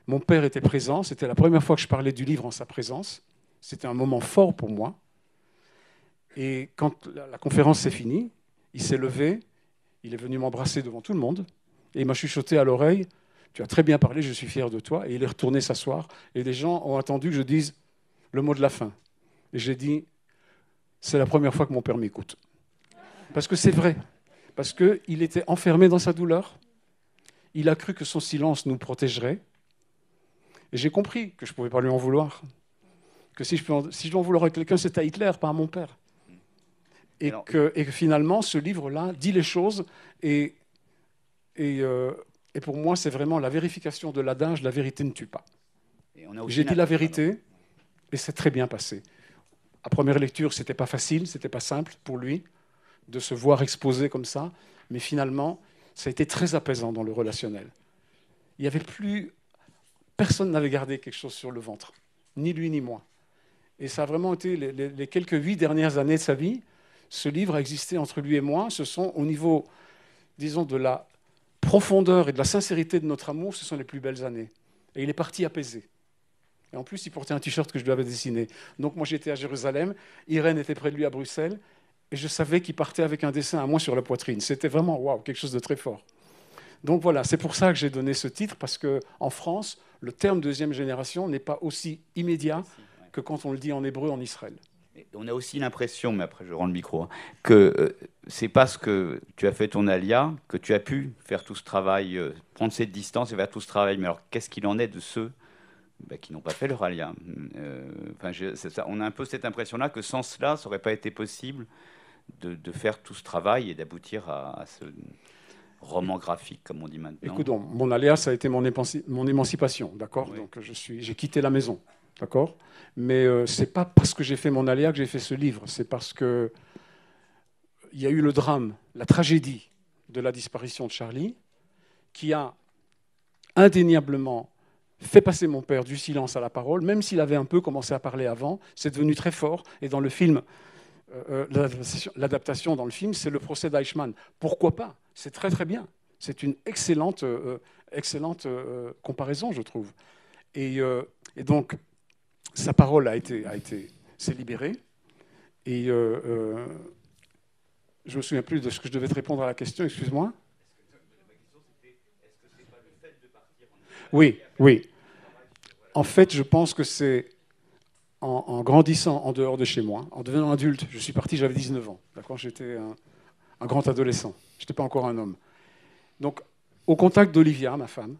Mon père était présent, c'était la première fois que je parlais du livre en sa présence. C'était un moment fort pour moi. Et quand la conférence s'est finie, il s'est levé, il est venu m'embrasser devant tout le monde, et il m'a chuchoté à l'oreille, « Tu as très bien parlé, je suis fier de toi ». Et il est retourné s'asseoir, et les gens ont attendu que je dise le mot de la fin. Et j'ai dit, c'est la première fois que mon père m'écoute. Parce que c'est vrai, parce qu'il était enfermé dans sa douleur, il a cru que son silence nous protégerait, et j'ai compris que je ne pouvais pas lui en vouloir, que si je dois en vouloir à quelqu'un, c'est à Hitler, pas à mon père. Et que finalement, ce livre-là dit les choses. Et pour moi, c'est vraiment la vérification de l'adage « la vérité ne tue pas ». J'ai dit la vérité, et c'est très bien passé. À première lecture, ce n'était pas facile, ce n'était pas simple pour lui de se voir exposé comme ça. Mais finalement, ça a été très apaisant dans le relationnel. Il n'y avait plus... Personne n'avait gardé quelque chose sur le ventre, ni lui ni moi. Et ça a vraiment été les quelques 8 dernières années de sa vie. Ce livre a existé entre lui et moi. Ce sont au niveau, disons, de la profondeur et de la sincérité de notre amour, ce sont les plus belles années. Et il est parti apaisé. Et en plus, il portait un t-shirt que je lui avais dessiné. Donc moi, j'étais à Jérusalem, Irène était près de lui à Bruxelles, et je savais qu'il partait avec un dessin à moi sur la poitrine. C'était vraiment, waouh, quelque chose de très fort. Donc voilà, c'est pour ça que j'ai donné ce titre, parce qu'en France, le terme deuxième génération n'est pas aussi immédiat que quand on le dit en hébreu en Israël. On a aussi l'impression, mais après je rends le micro, que c'est parce que tu as fait ton alia que tu as pu faire tout ce travail, prendre cette distance et faire tout ce travail. Mais alors, qu'est-ce qu'il en est de ceux qui n'ont pas fait leur alia? On a un peu cette impression-là que sans cela, ça n'aurait pas été possible de faire tout ce travail et d'aboutir à ce roman graphique, comme on dit maintenant. Écoute, donc, mon alia, ça a été mon émancipation, d'accord? Oui. Donc j'ai quitté la maison. D'accord? Mais ce n'est pas parce que j'ai fait mon alia que j'ai fait ce livre. C'est parce qu'il y a eu le drame, la tragédie de la disparition de Charlie, qui a indéniablement fait passer mon père du silence à la parole, même s'il avait un peu commencé à parler avant. C'est devenu très fort. Et dans le film, l'adaptation dans le film, c'est le procès d'Eichmann. Pourquoi pas? C'est très très bien. C'est une excellente comparaison, je trouve. Et donc, sa parole s'est libérée. Et je ne me souviens plus de ce que je devais te répondre à la question, excuse-moi. Oui, oui. En fait, je pense que c'est en grandissant en dehors de chez moi, en devenant adulte. Je suis parti, j'avais 19 ans. D'accord, j'étais un grand adolescent. Je n'étais pas encore un homme. Donc, au contact d'Olivia, ma femme,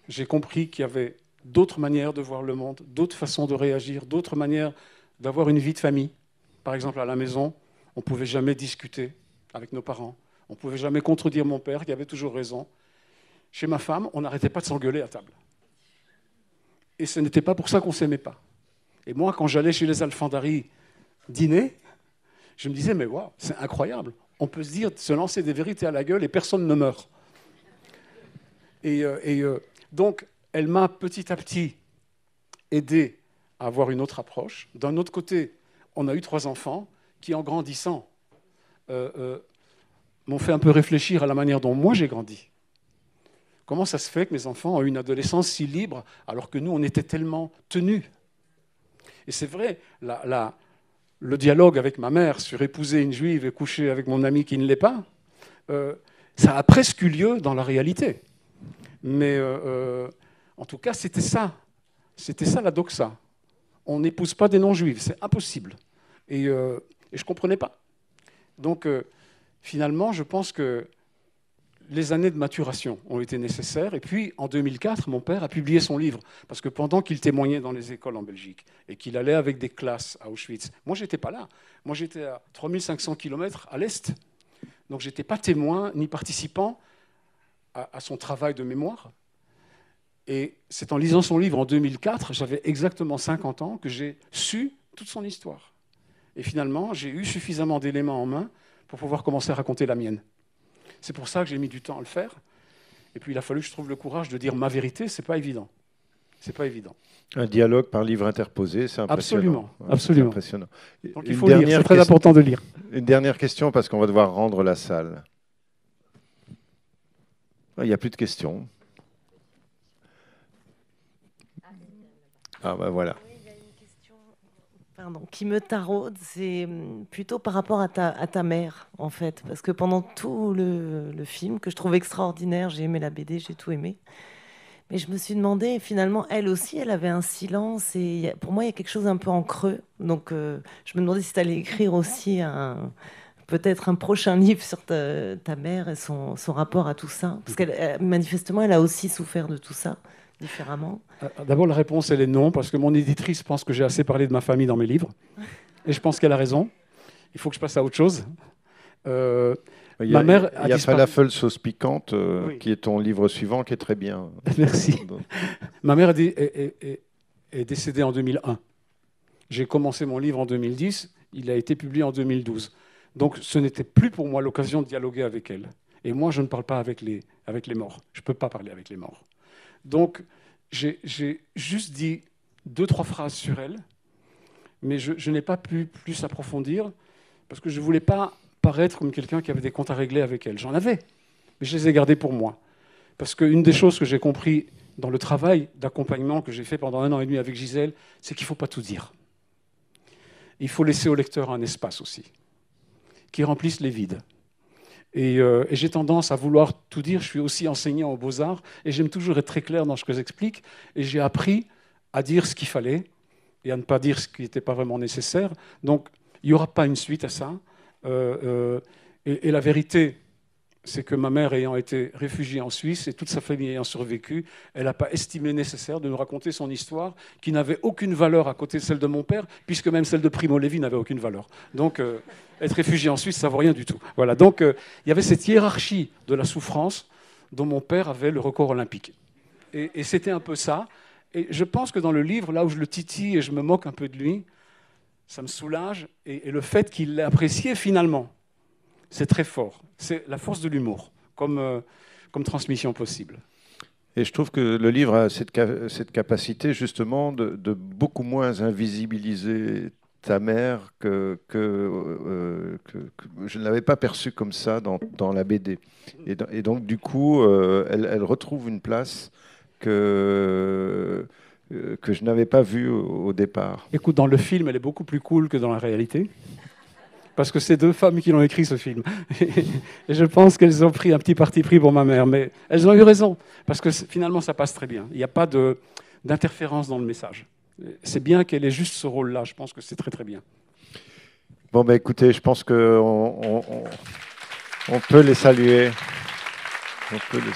j'ai compris qu'il y avait d'autres manières de voir le monde, d'autres façons de réagir, d'autres manières d'avoir une vie de famille. Par exemple, à la maison, on ne pouvait jamais discuter avec nos parents. On ne pouvait jamais contredire mon père, qui avait toujours raison. Chez ma femme, on n'arrêtait pas de s'engueuler à table. Et ce n'était pas pour ça qu'on ne s'aimait pas. Et moi, quand j'allais chez les Alfandari dîner, je me disais, mais waouh, c'est incroyable. On peut se dire, se lancer des vérités à la gueule et personne ne meurt. Donc, elle m'a petit à petit aidé à avoir une autre approche. D'un autre côté, on a eu 3 enfants qui, en grandissant, m'ont fait un peu réfléchir à la manière dont moi j'ai grandi. Comment ça se fait que mes enfants ont eu une adolescence si libre alors que nous, on était tellement tenus? Et c'est vrai, le dialogue avec ma mère sur épouser une juive et coucher avec mon ami qui ne l'est pas, ça a presque eu lieu dans la réalité. Mais en tout cas, c'était ça. C'était ça la doxa. On n'épouse pas des non-juifs, c'est impossible. Et je ne comprenais pas. Donc, finalement, je pense que les années de maturation ont été nécessaires. Et puis, en 2004, mon père a publié son livre. Parce que pendant qu'il témoignait dans les écoles en Belgique et qu'il allait avec des classes à Auschwitz, moi, je n'étais pas là. Moi, j'étais à 3500 km à l'est. Donc, je n'étais pas témoin ni participant à son travail de mémoire. Et c'est en lisant son livre en 2004, j'avais exactement 50 ans, que j'ai su toute son histoire. Et finalement, j'ai eu suffisamment d'éléments en main pour pouvoir commencer à raconter la mienne. C'est pour ça que j'ai mis du temps à le faire. Et puis il a fallu que je trouve le courage de dire ma vérité, c'est pas évident. C'est pas évident. Un dialogue par livre interposé, c'est impressionnant. Absolument, absolument. C'est impressionnant. Donc il faut lire, c'est très important de lire. Une dernière question, parce qu'on va devoir rendre la salle. Il n'y a plus de questions. Ah ben voilà. Pardon, qui me taraude, c'est plutôt par rapport à ta mère, en fait. Parce que pendant tout le film, que je trouve extraordinaire, j'ai aimé la BD, j'ai tout aimé. Mais je me suis demandé, finalement, elle aussi, elle avait un silence. Et pour moi, il y a quelque chose un peu en creux. Donc, je me demandais si tu allais écrire aussi peut-être un prochain livre sur ta mère et son rapport à tout ça. Parce que manifestement, elle a aussi souffert de tout ça. Différemment. D'abord, la réponse, elle est non, parce que mon éditrice pense que j'ai assez parlé de ma famille dans mes livres. Et je pense qu'elle a raison. Il faut que je passe à autre chose. Ma mère il y a Falafel sauce piquante, oui, qui est ton livre suivant, qui est très bien. Merci. Ma mère est décédée en 2001. J'ai commencé mon livre en 2010. Il a été publié en 2012. Donc, ce n'était plus pour moi l'occasion de dialoguer avec elle. Et moi, je ne parle pas avec les morts. Je ne peux pas parler avec les morts. Donc, j'ai juste dit 2-3 phrases sur elle, mais je n'ai pas pu plus approfondir, parce que je ne voulais pas paraître comme quelqu'un qui avait des comptes à régler avec elle. J'en avais, mais je les ai gardés pour moi. Parce qu'une des choses que j'ai compris dans le travail d'accompagnement que j'ai fait pendant 1 an et demi avec Gisèle, c'est qu'il ne faut pas tout dire. Il faut laisser au lecteur un espace aussi, qui remplisse les vides. Et j'ai tendance à vouloir tout dire. Je suis aussi enseignant aux Beaux-Arts et j'aime toujours être très clair dans ce que j'explique. Et j'ai appris à dire ce qu'il fallait et à ne pas dire ce qui n'était pas vraiment nécessaire. Donc, il n'y aura pas une suite à ça. Et la vérité, c'est que ma mère ayant été réfugiée en Suisse et toute sa famille ayant survécu, elle n'a pas estimé nécessaire de nous raconter son histoire qui n'avait aucune valeur à côté de celle de mon père, puisque même celle de Primo Levi n'avait aucune valeur. Donc, être réfugié en Suisse, ça ne vaut rien du tout. Voilà. Donc, il y avait cette hiérarchie de la souffrance dont mon père avait le record olympique. Et c'était un peu ça. Et je pense que dans le livre, là où je le titille et je me moque un peu de lui, ça me soulage. Et le fait qu'il l'ait apprécié finalement, c'est très fort. C'est la force de l'humour comme transmission possible. Et je trouve que le livre a cette capacité justement de beaucoup moins invisibiliser ta mère que je ne l'avais pas perçue comme ça dans la BD. Et donc du coup, elle retrouve une place que je n'avais pas vue au départ. Écoute, dans le film, elle est beaucoup plus cool que dans la réalité. Parce que c'est 2 femmes qui l'ont écrit, ce film. Et je pense qu'elles ont pris un petit parti pris pour ma mère. Mais elles ont eu raison. Parce que finalement, ça passe très bien. Il n'y a pas d'interférence dans le message. C'est bien qu'elle ait juste ce rôle-là. Je pense que c'est très, très bien. Bon, ben écoutez, je pense qu'on peut les saluer. On peut les...